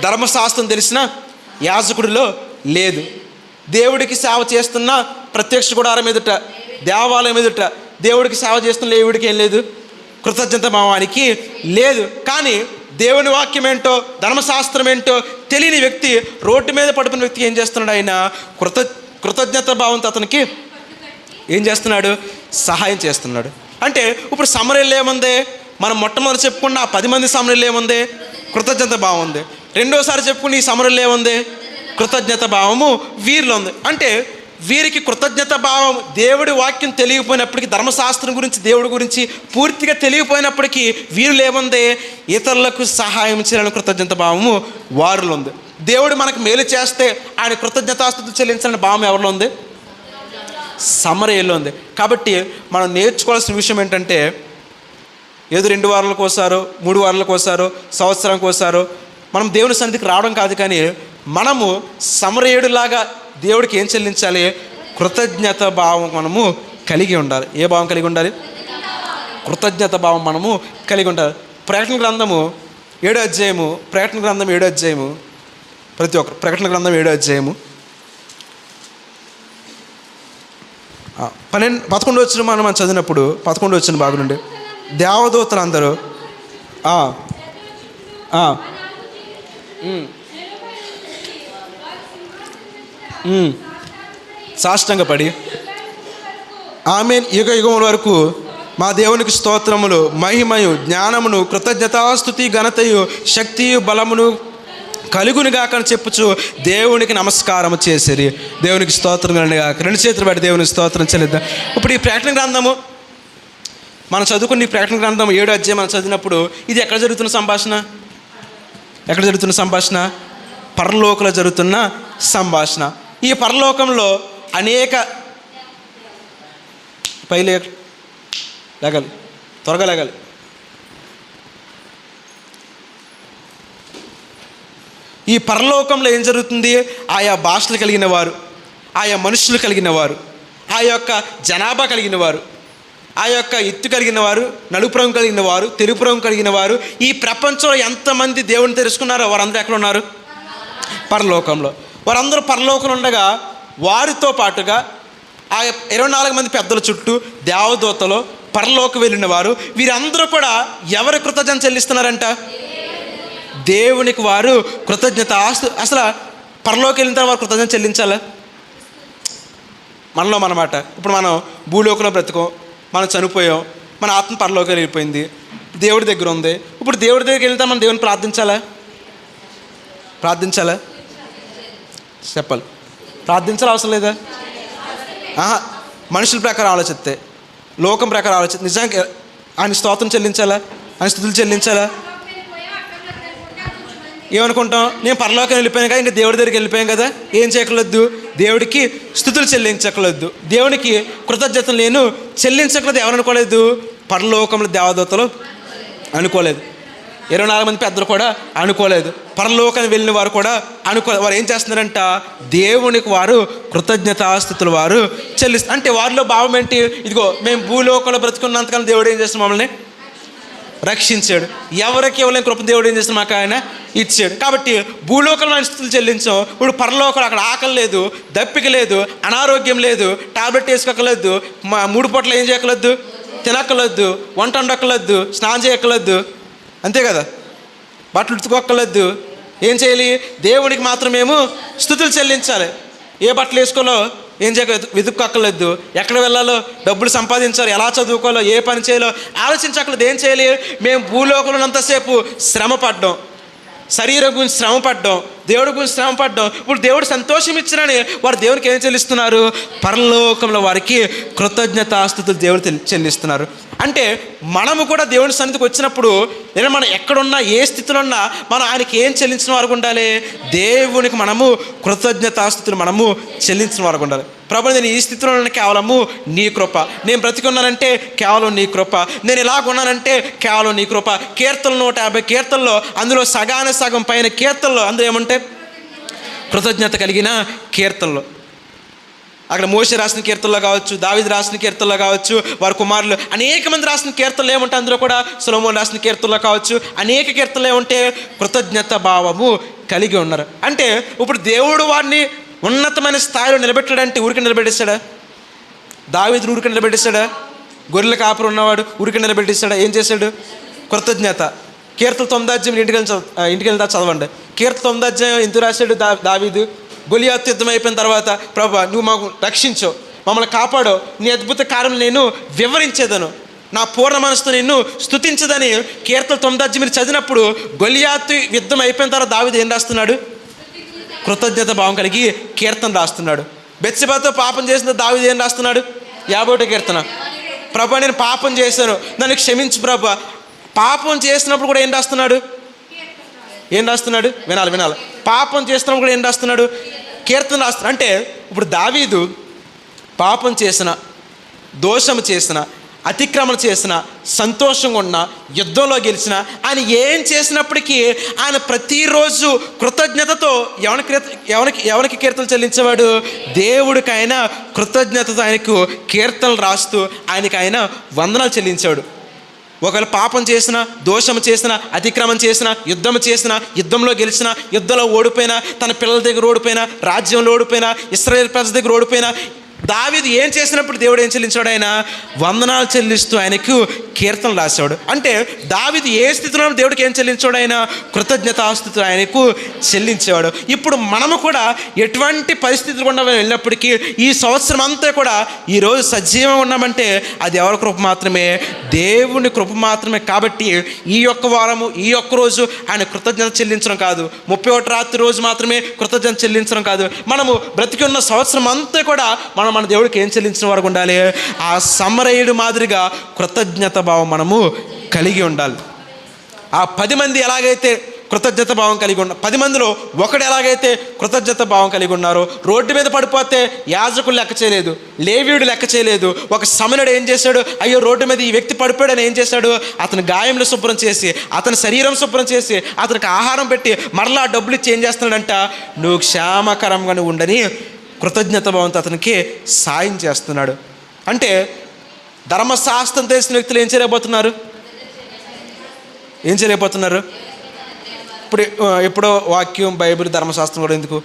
ధర్మశాస్త్రం తెలిసిన యాజకుడిలో లేదు. దేవుడికి సేవ చేస్తున్న ప్రత్యక్ష గుడారం ఎదుట, దేవాలయం ఎదుట దేవుడికి సేవ చేస్తున్న లేవుడికి ఏం లేదు? కృతజ్ఞత భావానికి లేదు. కానీ దేవుని వాక్యం ఏంటో, ధర్మశాస్త్రం ఏంటో తెలియని వ్యక్తి, రోడ్డు మీద పడిపోయిన వ్యక్తికి ఏం చేస్తున్నాడు? ఆయన కృతజ్ఞత భావంతో అతనికి ఏం చేస్తున్నాడు? సహాయం చేస్తున్నాడు. అంటే ఇప్పుడు సమరయులు ఏముంది? మనం మొట్టమొదటి చెప్పుకున్న ఆ 10 మంది సమరయులు ఏముంది? కృతజ్ఞత భావం ఉంది. రెండోసారి చెప్పుకున్న ఈ సమరయులు ఏముంది? కృతజ్ఞత భావము వీరిలో ఉంది. అంటే వీరికి కృతజ్ఞత భావం దేవుడి వాక్యం తెలియకపోయినప్పటికీ, ధర్మశాస్త్రం గురించి దేవుడి గురించి పూర్తిగా తెలియకపోయినప్పటికీ వీరిలో ఏముంది? ఇతరులకు సహాయం చేయాలని కృతజ్ఞత భావము వారిలో ఉంది. దేవుడు మనకు మేలు చేస్తే ఆయన కృతజ్ఞతాస్తుతులు చెల్లించాలని భావం ఎవరిలో ఉంది? సమరయుల్లో ఉంది. కాబట్టి మనం నేర్చుకోవాల్సిన విషయం ఏంటంటే, ఏదో 2 వారాలకు ఒకసారో 3 వారాలకు ఒకసారో సంవత్సరానికి ఒకసారో మనం దేవుని సన్నిధికి రావడం కాదు, కానీ మనము సమరయుడిలాగా దేవుడికి ఏం చెల్లించాలి? కృతజ్ఞత భావం మనము కలిగి ఉండాలి. ఏ భావం కలిగి ఉండాలి? కృతజ్ఞత భావం మనము కలిగి ఉండాలి. ప్రకటన గ్రంథము 7వ అధ్యాయము, ప్రకటన గ్రంథం 7వ అధ్యాయము, ప్రతి ఒక్కరు ప్రకటన గ్రంథం 7వ అధ్యాయము 11వ వచనం మనం చదివినప్పుడు 11వ వచనం బాగుండే దేవదూతలు అందరూ సాష్టంగపడి ఆమేన్ యుగ యుగముల వరకు మా దేవునికి స్తోత్రములు, మహిమయు, జ్ఞానమును, కృతజ్ఞతాస్తుతి, ఘనతయు, శక్తియు, బలమును కలుగునిగాక అని చెప్పుచు దేవునికి నమస్కారం చేసేది. దేవునికి స్తోత్రం కలుగునిగాక. 2 చేతులు పెట్టి దేవునికి స్తోత్రం చెల్లిద్దాం. ఇప్పుడు ఈ ప్రకటన గ్రంథము మనం చదువుకున్న ఈ ప్రకటన గ్రంథం 7వ అధ్యాయం మనం చదివినప్పుడు ఇది ఎక్కడ జరుగుతున్న సంభాషణ? ఎక్కడ జరుగుతున్న సంభాషణ? పరలోకంలో జరుగుతున్న సంభాషణ. ఈ పరలోకంలో అనేక లేగాలి, త్వరగా లేగాలి. ఈ పరలోకంలో ఏం జరుగుతుంది? ఆయా భాషలు కలిగిన వారు, ఆయా మనుషులు కలిగిన వారు, ఆ యొక్క జనాభా కలిగిన వారు, ఆ యొక్క ఎత్తు కలిగిన వారు, నలుపు రంగు కలిగిన వారు, తెలుపు రంగు కలిగిన వారు, ఈ ప్రపంచంలో ఎంతమంది దేవుని తెలుసుకున్నారో వారందరూ ఎక్కడ ఉన్నారు? పరలోకంలో. వారందరూ పరలోకంలో ఉండగా వారితో పాటుగా ఆ 24 మంది పెద్దల చుట్టూ దేవదూతలు పరలోకి వెళ్ళిన వారు వీరందరూ కూడా ఎవరి కృతజ్ఞత చెల్లిస్తున్నారంట? దేవునికి వారు కృతజ్ఞత. అసలు పరలోకి వెళ్ళిన తర్వాత వారు కృతజ్ఞత చెల్లించాలా? మనలో మనమాట. ఇప్పుడు మనం భూలోకంలో బ్రతుకం, మనం చనిపోయాం, మన ఆత్మ పరలోకి వెళ్ళిపోయింది, దేవుడి దగ్గర ఉంది. ఇప్పుడు దేవుడి దగ్గరికి వెళ్తే మనం దేవుని ప్రార్థించాలా? చెప్పాలి. ప్రార్థించాలి అవసరం లేదా? మనుషుల ప్రకారం ఆలోచిస్తే, లోకం ప్రకారం ఆలోచిస్తే నిజంగా ఆయన స్తోత్రం చెల్లించాలా? ఆయన స్తుతులు చెల్లించాలా? ఏమనుకుంటాం? నేను పరలోకం వెళ్ళిపోయాను కదా, ఇంకా దేవుడి దగ్గరికి వెళ్ళిపోయాం కదా, ఏం చేయకలేదు? దేవుడికి స్తుతులు చెల్లించకలేదు, దేవునికి కృతజ్ఞతలు నేను చెల్లించకలేదు. ఎవరు అనుకోలేదు? పరలోకంలో దేవదూతలు అనుకోలేదు, 24 మంది పెద్దలు కూడా అనుకోలేదు, పరలోకానికి వెళ్ళిన వారు కూడా అనుకోలేదు. వారు ఏం చేస్తున్నారంట? దేవునికి వారు కృతజ్ఞతాస్తుతులు వారు చెల్లిస్తారు. అంటే వారిలో భావం ఏంటి? ఇదిగో మేము భూలోకంలో బ్రతుకున్నంతకాలం దేవుడు ఏం చేస్తున్నాం? మమ్మల్ని రక్షించాడు. ఎవరికి ఇవ్వలేని కృప దేవుడు ఏం చేస్తున్నాం? మాకు ఆయన ఇచ్చాడు. కాబట్టి భూలోకంలో ఆయన స్తుతులు చెల్లించాం. ఇప్పుడు పరలోకంలో అక్కడ ఆకలి లేదు, దప్పిక లేదు, అనారోగ్యం లేదు, టాబ్లెట్ వేసుకోకలేదు, 3 పూటలు ఏం చేయకలేదు? తినక్కలేదు, వంట వండక్కలేదు, స్నానం చేయక్కలేదు, అంతే కదా, బట్టలు ఉతుకోక్కర్లేదు. ఏం చేయాలి? దేవునికి మాత్రం మేము స్తుతులు చెల్లించాలి. ఏ బట్టలు వేసుకోవాలో ఏం చేయలేదు, వెతుక్కోక్కర్లేదు, ఎక్కడ వెళ్ళాలో, డబ్బులు సంపాదించాలో, ఎలా చదువుకోవాలో, ఏ పని చేయాలో ఆలోచించక్కర్లేదు. ఏం చేయాలి? మేము భూలోకంలో ఉన్నంతసేపు శ్రమ పడ్డాం, శరీరం గురించి శ్రమ పడ్డాం, దేవుడి గురించి శ్రమ పడ్డాం. ఇప్పుడు దేవుడు సంతోషం ఇచ్చినని వారు దేవునికి ఏం చెల్లిస్తున్నారు? పరలోకంలో వారికి కృతజ్ఞతాస్తుతులు దేవుడు చెల్లిస్తున్నారు. అంటే మనము కూడా దేవుని సన్నిధికి వచ్చినప్పుడు లేదా మనం ఎక్కడున్నా, ఏ స్థితిలో ఉన్నా, మనం ఆయనకి ఏం చెల్లించిన వారికి ఉండాలి? దేవునికి మనము కృతజ్ఞతాస్తుతులు మనము చెల్లించిన వారికి ఉండాలి. ప్రభు, నేను ఈ స్థితిలో ఉన్న కేవలము నీ కృప, నేను బ్రతికున్నానంటే కేవలం నీ కృప, నేను ఇలాగున్నానంటే కేవలం నీ కృప. కీర్తనలు 150 కీర్తనలో అందులో సగం పైన కీర్తనలో అందులో ఏమంటే కృతజ్ఞత కలిగిన కీర్తనలు. అక్కడ మోషే రాసిన కీర్తనలో కావచ్చు, దావీదు రాసిన కీర్తనలో కావచ్చు, వారి కుమారులు అనేక మంది రాసిన కీర్తనలు ఏమంటే అందులో కూడా సొలొమోను రాసిన కీర్తనలో కావచ్చు, అనేక కీర్తనలు ఏమంటే కృతజ్ఞత భావము కలిగి ఉన్నారు. అంటే ఇప్పుడు దేవుడు వారిని ఉన్నతమైన స్థాయిలో నిలబెట్టాడంటే ఊరికి నిలబెట్టేశాడా? దావీదుని ఊరికి నిలబెట్టేశాడా? గొర్రెల కాపురు ఉన్నవాడు ఊరికి నిలబెట్టేశాడా? ఏం చేశాడు? కృతజ్ఞత. కీర్తన 9 అధ్యాయం ఇంటికి వెళ్తా చదవండి. కీర్తన 9 అధ్యాయం ఎందుకు రాశాడు దావీదు? గొలియాతు యుద్ధం అయిపోయిన తర్వాత, ప్రభువా నువ్వు మాకు రక్షించో, మమ్మల్ని కాపాడో, నీ అద్భుత కార్యం నేను వివరించేదను, నా పూర్ణ మనసుతో నిన్ను స్తుతించదని కీర్తన 9 అధ్యాయం మీరు చదివినప్పుడు గొలియాతు యుద్ధం అయిపోయిన తర్వాత దావీదు ఏం రాస్తున్నాడు? కృతజ్ఞత భావం కలిగి కీర్తన రాస్తున్నాడు. బెత్షెబాతో పాపం చేసిన దావీదు ఏం రాస్తున్నాడు? 51వ కీర్తన. ప్రభా నేను పాపం చేశాను, నన్ను క్షమించు ప్రభా. పాపం చేసినప్పుడు కూడా ఏం రాస్తున్నాడు? వినాలి. పాపం చేసినప్పుడు కూడా ఏం రాస్తున్నాడు? కీర్తన రాస్తున్నాడు. అంటే ఇప్పుడు దావీదు పాపం చేసిన, దోషం చేసిన, అతిక్రమణ చేసిన, సంతోషంగా ఉన్న, యుద్ధంలో గెలిచిన, ఆయన ఏం చేసినప్పటికీ ఆయన ప్రతిరోజు కృతజ్ఞతతో ఎవరికి కీర్తనలు చెల్లించేవాడు? దేవుడికి ఆయన కృతజ్ఞతతో ఆయనకు కీర్తనలు రాస్తూ ఆయనకి ఆయన వందనాలు చెల్లించాడు. ఒకవేళ పాపం చేసిన, దోషం చేసిన, అతిక్రమం చేసిన, యుద్ధంలో గెలిచిన, యుద్ధంలో ఓడిపోయినా, తన పిల్లల దగ్గర ఓడిపోయినా, రాజ్యంలో ఓడిపోయినా, ఇశ్రాయేలు ప్రజల దగ్గర ఓడిపోయినా, దావీదు ఏం చేసినప్పుడు దేవుడు ఏం చెల్లించాడు? ఆయన వందనాలు చెల్లిస్తూ ఆయనకు కీర్తనలు రాసేవాడు. అంటే దావీదు ఏ స్థితిలో దేవుడికి ఏం చెల్లించాడు? ఆయన కృతజ్ఞతాస్తుతులు ఆయనకు చెల్లించేవాడు. ఇప్పుడు మనము కూడా ఎటువంటి పరిస్థితులు గుండా వెళ్ళినప్పటికీ ఈ సంవత్సరం అంతా కూడా ఈరోజు సజీవంగా ఉన్నామంటే అది ఎవరి కృప మాత్రమే? దేవుని కృప మాత్రమే. కాబట్టి ఈ యొక్క వారము, ఈ ఒక్క రోజు ఆయన కృతజ్ఞత చెల్లించడం కాదు, 31 రాత్రి రోజు మాత్రమే కృతజ్ఞత చెల్లించడం కాదు, మనము బ్రతికి ఉన్న సంవత్సరం అంతా కూడా మన దేవుడికి ఏం చెల్లించిన వారు ఉండాలి? ఆ సమరయుడు మాదిరిగా కృతజ్ఞత భావం మనము కలిగి ఉండాలి. ఆ 10 మంది ఎలాగైతే కృతజ్ఞత భావం కలిగి ఉన్నారు, 10 మందిలో ఒకడు ఎలాగైతే కృతజ్ఞత భావం కలిగి ఉన్నారో, రోడ్డు మీద పడిపోతే యాజకులు లెక్క చేయలేదు, లేవీయుడు లెక్క చేయలేదు. ఒక సమనుడు ఏం చేశాడు? అయ్యో రోడ్డు మీద ఈ వ్యక్తి పడిపోయాడని ఏం చేశాడు? అతని గాయములు శుభ్రం చేసి, అతని శరీరం శుభ్రం చేసి, అతనికి ఆహారం పెట్టి మరలా డబ్బులు ఇచ్చి ఏం చేస్తున్నాడంట? నువ్వు క్షేమకరంగా ఉండని కృతజ్ఞత భావంతో అతనికి సాయం చేస్తున్నాడు. అంటే ధర్మశాస్త్రం తెలిసిన వ్యక్తులు ఏం చేయలేకపోతున్నారు? ఇప్పుడు ఎప్పుడో వాక్యం, బైబిల్, ధర్మశాస్త్రం కూడా ఎందుకు?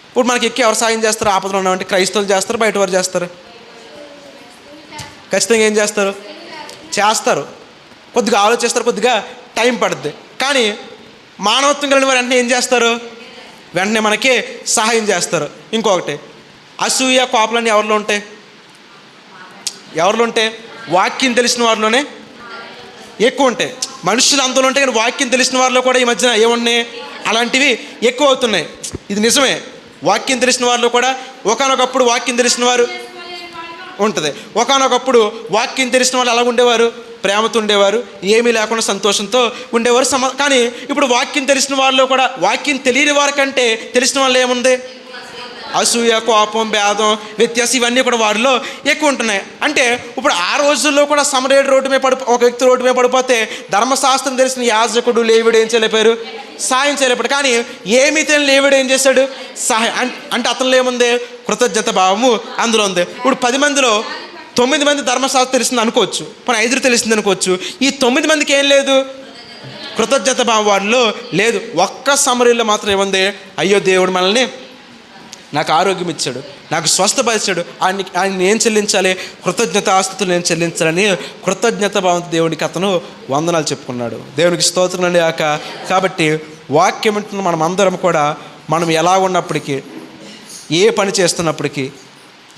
ఇప్పుడు మనకి ఎక్కి ఎవరు సాయం చేస్తారు? ఆపదలు ఉన్నామంటే క్రైస్తవులు చేస్తారు, బయట వారు చేస్తారు? ఖచ్చితంగా ఏం చేస్తారు? చేస్తారు. కొద్దిగా ఆలోచిస్తారు, కొద్దిగా టైం పడుద్ది. కానీ మానవత్వం కలిగిన వారు వెంటనే ఏం చేస్తారు? వెంటనే మనకి సహాయం చేస్తారు. ఇంకొకటి, అసూయ, కోపలన్నీ ఎవరిలో ఉంటాయి? ఎవరిలో ఉంటాయి? వాక్యం తెలిసిన వారిలోనే ఎక్కువ ఉంటాయి. మనుషులు అంతలో ఉంటాయి, కానీ వాక్యం తెలిసిన వారిలో కూడా ఈ మధ్యన ఏమున్నాయి? అలాంటివి ఎక్కువ అవుతున్నాయి. ఇది నిజమే. వాక్యం తెలిసిన వారిలో కూడా ఒకానొకప్పుడు వాక్యం తెలిసిన వారు ఉంటుంది. ఒకానొకప్పుడు వాక్యం తెలిసిన వాళ్ళు ఎలా ఉండేవారు? ప్రేమతో ఉండేవారు, ఏమీ లేకుండా సంతోషంతో ఉండేవారు. కానీ ఇప్పుడు వాక్యం తెలిసిన వారిలో కూడా వాక్యం తెలియని వారి కంటే తెలిసిన వాళ్ళు ఏముంది? అసూయ, కోపం, భేదం, వ్యత్యాసం ఇవన్నీ కూడా వారిలో ఎక్కువ ఉంటున్నాయి. అంటే ఇప్పుడు ఆ రోజుల్లో కూడా సమరయుడు రోడ్డు మీద ఒక వ్యక్తి రోడ్డు మీద పడిపోతే ధర్మశాస్త్రం తెలిసిన యాజకుడు, లేవీడు ఏం చేయలేపారు? సాయం చేయలేపాడు. కానీ ఏమీ తెలియని లేవీడు ఏం చేశాడు? సహాయం. అంటే అతనిలో ఏముంది? కృతజ్ఞత భావము అందులో ఉంది. ఇప్పుడు 10 మందిలో 9 మంది ధర్మశాస్త్రం తెలిసింది అనుకోవచ్చు, కానీ 5 తెలిసింది అనుకోవచ్చు. ఈ 9 మందికి ఏం లేదు? కృతజ్ఞత భావం వారిలో లేదు. ఒక్క సమరయుల్లో మాత్రం ఏముంది? అయ్యో, దేవుడు మనల్ని, నాకు ఆరోగ్యం ఇచ్చాడు, నాకు స్వస్థపరిచాడు, ఆయన ఏం చెల్లించాలి? కృతజ్ఞత ఆస్తుతులు నేను చెల్లించాలని కృతజ్ఞత భావంతో దేవుడికి అతను వందనాలు చెప్పుకున్నాడు. దేవునికి స్తోత్రం అండి ఆక. కాబట్టి వాక్యం అంటున్న మనం అందరం కూడా, మనం ఎలా ఉన్నప్పటికీ, ఏ పని చేస్తున్నప్పటికీ,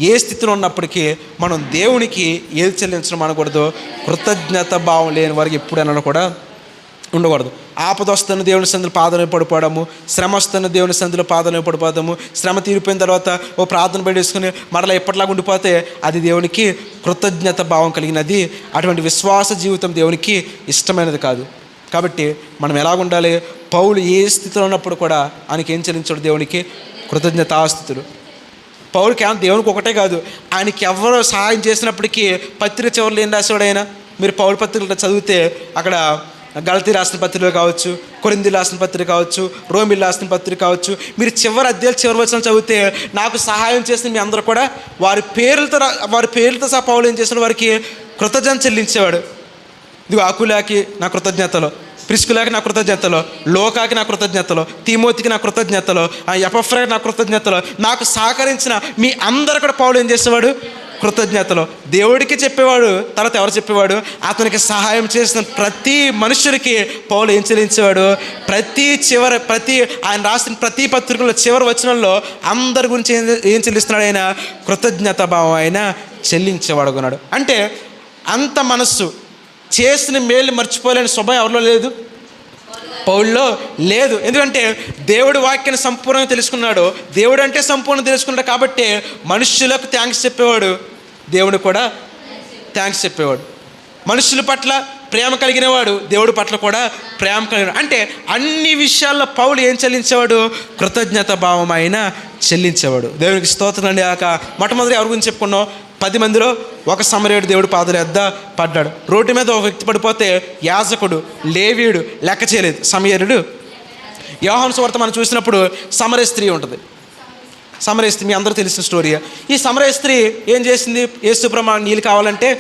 ఏ స్థితిలో ఉన్నప్పటికీ మనం దేవునికి ఏది చెల్లించడం అనకూడదు? కృతజ్ఞత భావం లేని వారికి ఎప్పుడైనా కూడా ఉండకూడదు. ఆపద వస్తున్న దేవుని సందులో పాదన పడిపోవడము, శ్రమ వస్తున్న దేవుని సందులో పాదన పడిపోవడము, శ్రమ తీరిపోయిన తర్వాత ఓ ప్రార్థన పెట్టేసుకుని మరలా ఎప్పటిలాగా ఉండిపోతే అది దేవునికి కృతజ్ఞత భావం కలిగినది. అటువంటి విశ్వాస జీవితం దేవునికి ఇష్టమైనది కాదు. కాబట్టి మనం ఎలాగుండాలి? పౌలు ఏ స్థితిలో ఉన్నప్పుడు కూడా ఆయనకి ఏం చెల్లించాడు? దేవునికి కృతజ్ఞతాస్తుతులు. పౌలుకి దేవునికి ఒకటే కాదు, ఆయనకి ఎవరో సహాయం చేసినప్పటికీ పత్రిక చివరిలో ఏం రాశాడు ఆయన? మీరు పౌలు పత్రికలు చదివితే అక్కడ గలతీ రాసిన పత్రిక కావచ్చు, కొరింథీ రాసిన పత్రిక కావచ్చు, రోమిల్ రాసిన పత్రిక కావచ్చు, మీరు చివరి అధ్యాయాలు చివరి వచనం చదివితే నాకు సహాయం చేసిన మీ అందరూ కూడా వారి పేర్లతో సహా పౌలు ఏం చేసిన వారికి కృతజ్ఞత చెల్లించేవాడు. ఇదిగో ఆకులాకి నా కృతజ్ఞతలో, ప్రిస్కులాకి నా కృతజ్ఞతలో, లోకాకి నా కృతజ్ఞతలో, తిమోతికి నా కృతజ్ఞతలో, ఎపఫ్రాకి నా కృతజ్ఞతలో, నాకు సహకరించిన మీ అందరూ కూడా పౌలు ఏం చేసేవాడు? కృతజ్ఞతలో. దేవుడికి చెప్పేవాడు, తర్వాత ఎవరు చెప్పేవాడు? అతనికి సహాయం చేసిన ప్రతి మనుషుడికి పౌలు ఏం చెల్లించేవాడు? ప్రతి ఆయన రాసిన ప్రతి పత్రికలో చివరి వచనంలో అందరి గురించి ఏం చెల్లిస్తున్నాడు? ఆయన కృతజ్ఞత భావం ఆయన చెల్లించేవాడు కొన్నాడు. అంటే అంత మనస్సు, చేసిన మేలు మర్చిపోలేని స్వభావం ఎవరిలో లేదు? పౌల్లో లేదు. ఎందుకంటే దేవుడి వాక్యాన్ని సంపూర్ణంగా తెలుసుకున్నాడు. దేవుడు అంటే సంపూర్ణంగా తెలుసుకున్నాడు కాబట్టి మనుష్యులకు థ్యాంక్స్ చెప్పేవాడు, దేవుడు కూడా థ్యాంక్స్ చెప్పేవాడు. మనుషుల పట్ల ప్రేమ కలిగిన వాడు, దేవుడి పట్ల కూడా ప్రేమ కలిగిన. అంటే అన్ని విషయాల్లో పౌలు ఏం చెల్లించేవాడు? కృతజ్ఞత భావం ఆయన చెల్లించేవాడు. దేవునికి స్తోత్రం అండి. ఆక మొట్టమొదటి ఎవరి గురించి చెప్పుకున్నాం? 10 మందిలో ఒక సమరయుడు దేవుడు పాదల యొద్ద పడ్డాడు. రోడ్డు మీద ఒక వ్యక్తి పడిపోతే యాజకుడు, లేవీయుడు లెక్క చేయలేదు, సమరయుడు. యోహాను సువార్త మనం చూసినప్పుడు సమరయ స్త్రీ ఉంటుంది. సమరయ స్త్రీ మీ అందరూ తెలిసిన స్టోరీ. ఈ సమరయ స్త్రీ ఏం చేసింది? యేసు ప్రభు నీళ్ళు కావాలంటే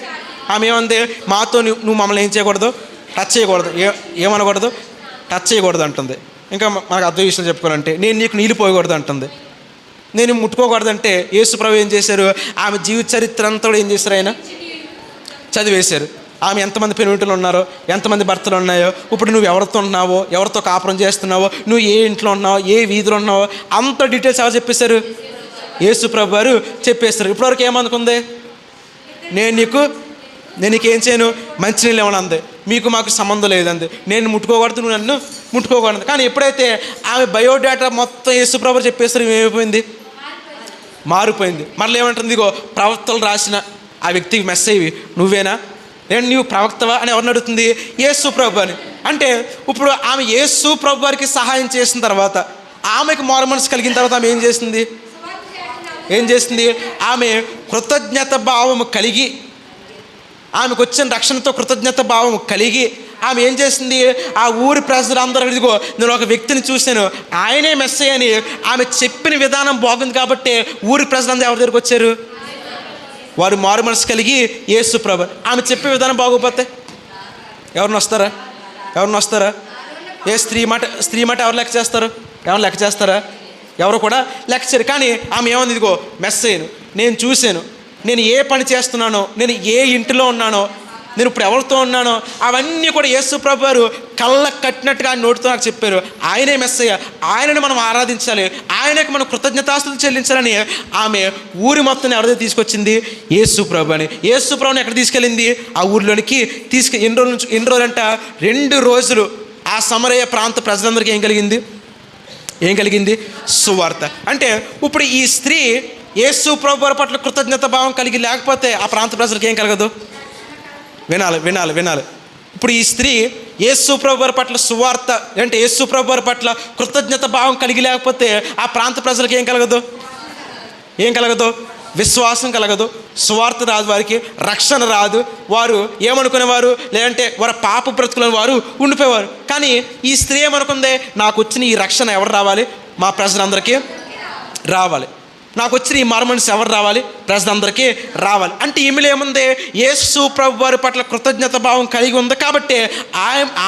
ఆమె ఏమంది? మాతో నువ్వు మమ్మల్ని ఏం చేయకూడదు? టచ్ చేయకూడదు. ఏమనకూడదు? టచ్ చేయకూడదు అంటుంది. ఇంకా మనకు అర్థం విషయం చెప్పుకోవాలంటే నేను నీకు నీళ్ళు పోయకూడదు అంటుంది. నేను ముట్టుకోకూడదంటే యేసు ప్రభు ఏం చేశారు? ఆమె జీవిత చరిత్ర అంతా ఏం చేశారు? ఆయన చదివేశారు. ఆమె ఎంతమంది పెనుమిటలు ఉన్నారో, ఎంతమంది భర్తలు ఉన్నాయో, ఇప్పుడు నువ్వు ఎవరితో ఉన్నావో, ఎవరితో కాపురం చేస్తున్నావో, నువ్వు ఏ ఇంట్లో ఉన్నావో, ఏ వీధిలో ఉన్నావో, అంత డీటెయిల్స్ ఎవరు చెప్పేశారు? యేసు ప్రభు వారు చెప్పేస్తారు. ఇప్పటివరకు ఏమనుకుంది? నేను నీకు ఏం చేయను? మంచినీళ్ళు ఏమన్నా అంది. మీకు మాకు సంబంధం లేదంది. నేను ముట్టుకోకూడదు, నువ్వు నన్ను ముట్టుకోకూడదు. కానీ ఎప్పుడైతే ఆమె బయోడేటా మొత్తం యేసు ప్రభు చెప్పేస్తారు, ఏమైపోయింది? మారిపోయింది. మళ్ళీ ఏమంటుంది? ఇగో ప్రవక్తలు రాసిన ఆ వ్యక్తికి మెసేజ్ నువ్వేనా? నేను నీవు ప్రవక్తవా అని ఎవరిని అడుగుతుంది? యేసు ప్రభు అని. అంటే ఇప్పుడు ఆమె యేసు ప్రభు వారికి సహాయం చేసిన తర్వాత, ఆమెకు మారు మనసు కలిగిన తర్వాత ఆమె ఏం చేసింది? ఆమె కృతజ్ఞత భావము కలిగి, ఆమెకు వచ్చిన రక్షణతో కృతజ్ఞత భావం కలిగి ఆమె ఏం చేసింది? ఆ ఊరి ప్రజలందరూ ఇదిగో నేను ఒక వ్యక్తిని చూశాను, ఆయనే మెస్సయ్య అని ఆమె చెప్పిన విధానం బాగుంది కాబట్టి ఊరి ప్రజలందరూ ఎవరి దగ్గరికి వచ్చారు? వారు మారు మనసు కలిగి యేసు ప్రభు. ఆమె చెప్పే విధానం బాగోపోతే ఎవరిని వస్తారా? స్త్రీ మాట ఎవరు లెక్క చేస్తారు? ఎవరు లెక్క చేస్తారా? ఎవరు కూడా లెక్క చేయరు. కానీ ఆమె ఏమంది, ఇదిగో మెస్సయ్యను నేను చూశాను, నేను ఏ పని చేస్తున్నానో, నేను ఏ ఇంటిలో ఉన్నానో, నేను ఇప్పుడు ఎవరితో ఉన్నానో అవన్నీ కూడా యేసు ప్రభు వారు కళ్ళకు కట్టినట్టుగా ఆయన నోటితో నాకు చెప్పారు. ఆయనే మెస్సయ్య, ఆయనను మనం ఆరాధించాలి, ఆయనకు మనం కృతజ్ఞతాస్తుతులు చెల్లించాలని ఆమె ఊరి మొత్తం ఎవరైతే తీసుకొచ్చింది? యేసు ప్రభు అని. యేసు ప్రభుని ఎక్కడ తీసుకెళ్ళింది? ఆ ఊరిలోనికి ఎన్ని రోజులంట? 2 రోజులు ఆ సమరయ ప్రాంత ప్రజలందరికీ ఏం కలిగింది? సువార్త. అంటే ఇప్పుడు ఈ స్త్రీ యేసు ప్రభు వారి పట్ల కృతజ్ఞత భావం కలిగి లేకపోతే ఆ ప్రాంత ప్రజలకు ఏం కలగదు? వినాలి. ఇప్పుడు ఈ స్త్రీ యేసు ప్రభు వారి పట్ల సువార్త అంటే యేసు ప్రభు వారి పట్ల కృతజ్ఞత భావం కలిగి లేకపోతే ఆ ప్రాంత ప్రజలకు ఏం కలగదు? విశ్వాసం కలగదు, సువార్త రాదు, వారికి రక్షణ రాదు. వారు ఏమనుకునేవారు? లేదంటే వారి పాప బ్రతుకులను వారు ఉండిపోయేవారు. కానీ ఈ స్త్రీ ఏమనుకుంది? నాకు వచ్చిన ఈ రక్షణ ఎవరు రావాలి? మా ప్రజలందరికీ రావాలి. నాకు వచ్చిన ఈ మారుమనసు ఎవరు రావాలి? ప్రజలందరికీ రావాలి. అంటే ఈమెలో ఏముంది? యేసు ప్రభు వారి పట్ల కృతజ్ఞత భావం కలిగి ఉంది కాబట్టి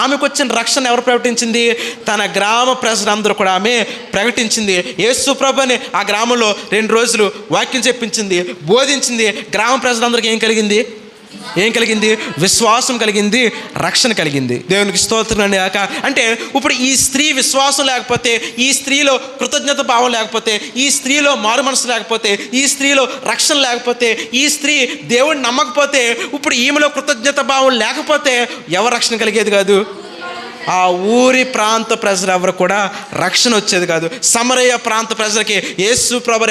ఆమెకు వచ్చిన రక్షణ ఎవరు ప్రకటించింది? తన గ్రామ ప్రజలందరూ కూడా ఆమె ప్రకటించింది. యేసు ప్రభు అని ఆ గ్రామంలో 2 రోజులు వాక్యం చెప్పించింది, బోధించింది. గ్రామ ప్రజలందరికీ ఏం కలిగింది? విశ్వాసం కలిగింది, రక్షణ కలిగింది. దేవునికి స్తోత్రం అండి. అంటే ఇప్పుడు ఈ స్త్రీ విశ్వాసం లేకపోతే, ఈ స్త్రీలో కృతజ్ఞత భావం లేకపోతే, ఈ స్త్రీలో మారు మనసు లేకపోతే, ఈ స్త్రీలో రక్షణ లేకపోతే, ఈ స్త్రీ దేవుడిని నమ్మకపోతే, ఇప్పుడు ఈమెలో కృతజ్ఞత భావం లేకపోతే ఎవరు రక్షణ కలిగేది కాదు? ఆ ఊరి ప్రాంత ప్రజలు ఎవరు కూడా రక్షణ వచ్చేది కాదు. సమరయ ప్రాంత ప్రజలకి యేసు ప్రభు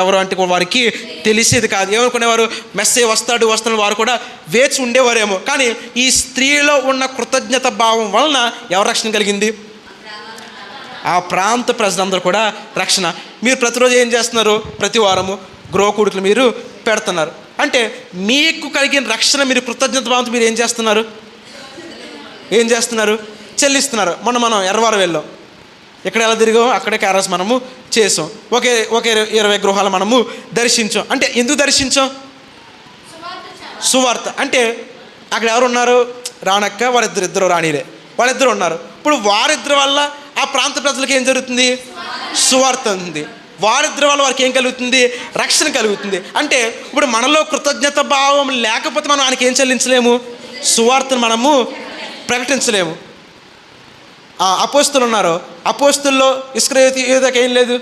ఎవరు అంటే వారికి తెలిసేది కాదు. ఏమనుకునేవారు? మెస్సయ్య వస్తాడు వారు కూడా వేచి ఉండేవారేమో. కానీ ఈ స్త్రీలో ఉన్న కృతజ్ఞత భావం వలన ఎవరు రక్షణ కలిగింది? ఆ ప్రాంత ప్రజలందరూ కూడా రక్షణ. మీరు ప్రతిరోజు ఏం చేస్తున్నారు? ప్రతి వారము గృహ కూడికలు మీరు పెడుతున్నారు. అంటే మీకు కలిగిన రక్షణ మీరు కృతజ్ఞత భావంతో మీరు ఏం చేస్తున్నారు? చెల్లిస్తున్నారు. మనం ఎర్రవారం వెళ్ళాం, ఎక్కడ ఎలా తిరిగాం? అక్కడే క్యారస్ మనము చేసాం. ఒకే 20 గృహాలు మనము దర్శించాం. అంటే ఎందుకు దర్శించాం? సువార్త. అంటే అక్కడ ఎవరు ఉన్నారు? రానక్క వాళ్ళిద్దరు రాణిలే, వాళ్ళిద్దరు ఉన్నారు. ఇప్పుడు వారిద్దరి వల్ల ఆ ప్రాంత ప్రజలకు ఏం జరుగుతుంది? సువార్త ఉంది. వారిద్దరి వల్ల వారికి ఏం కలుగుతుంది? రక్షణ కలుగుతుంది. అంటే ఇప్పుడు మనలో కృతజ్ఞత భావం లేకపోతే మనం ఆయనకి ఏం చెల్లించలేము? సువార్తను మనము ప్రకటించలేము. అపోస్తులు ఉన్నారు, అపోస్తుల్లో ఇస్కరియోతు ఏం లేదు,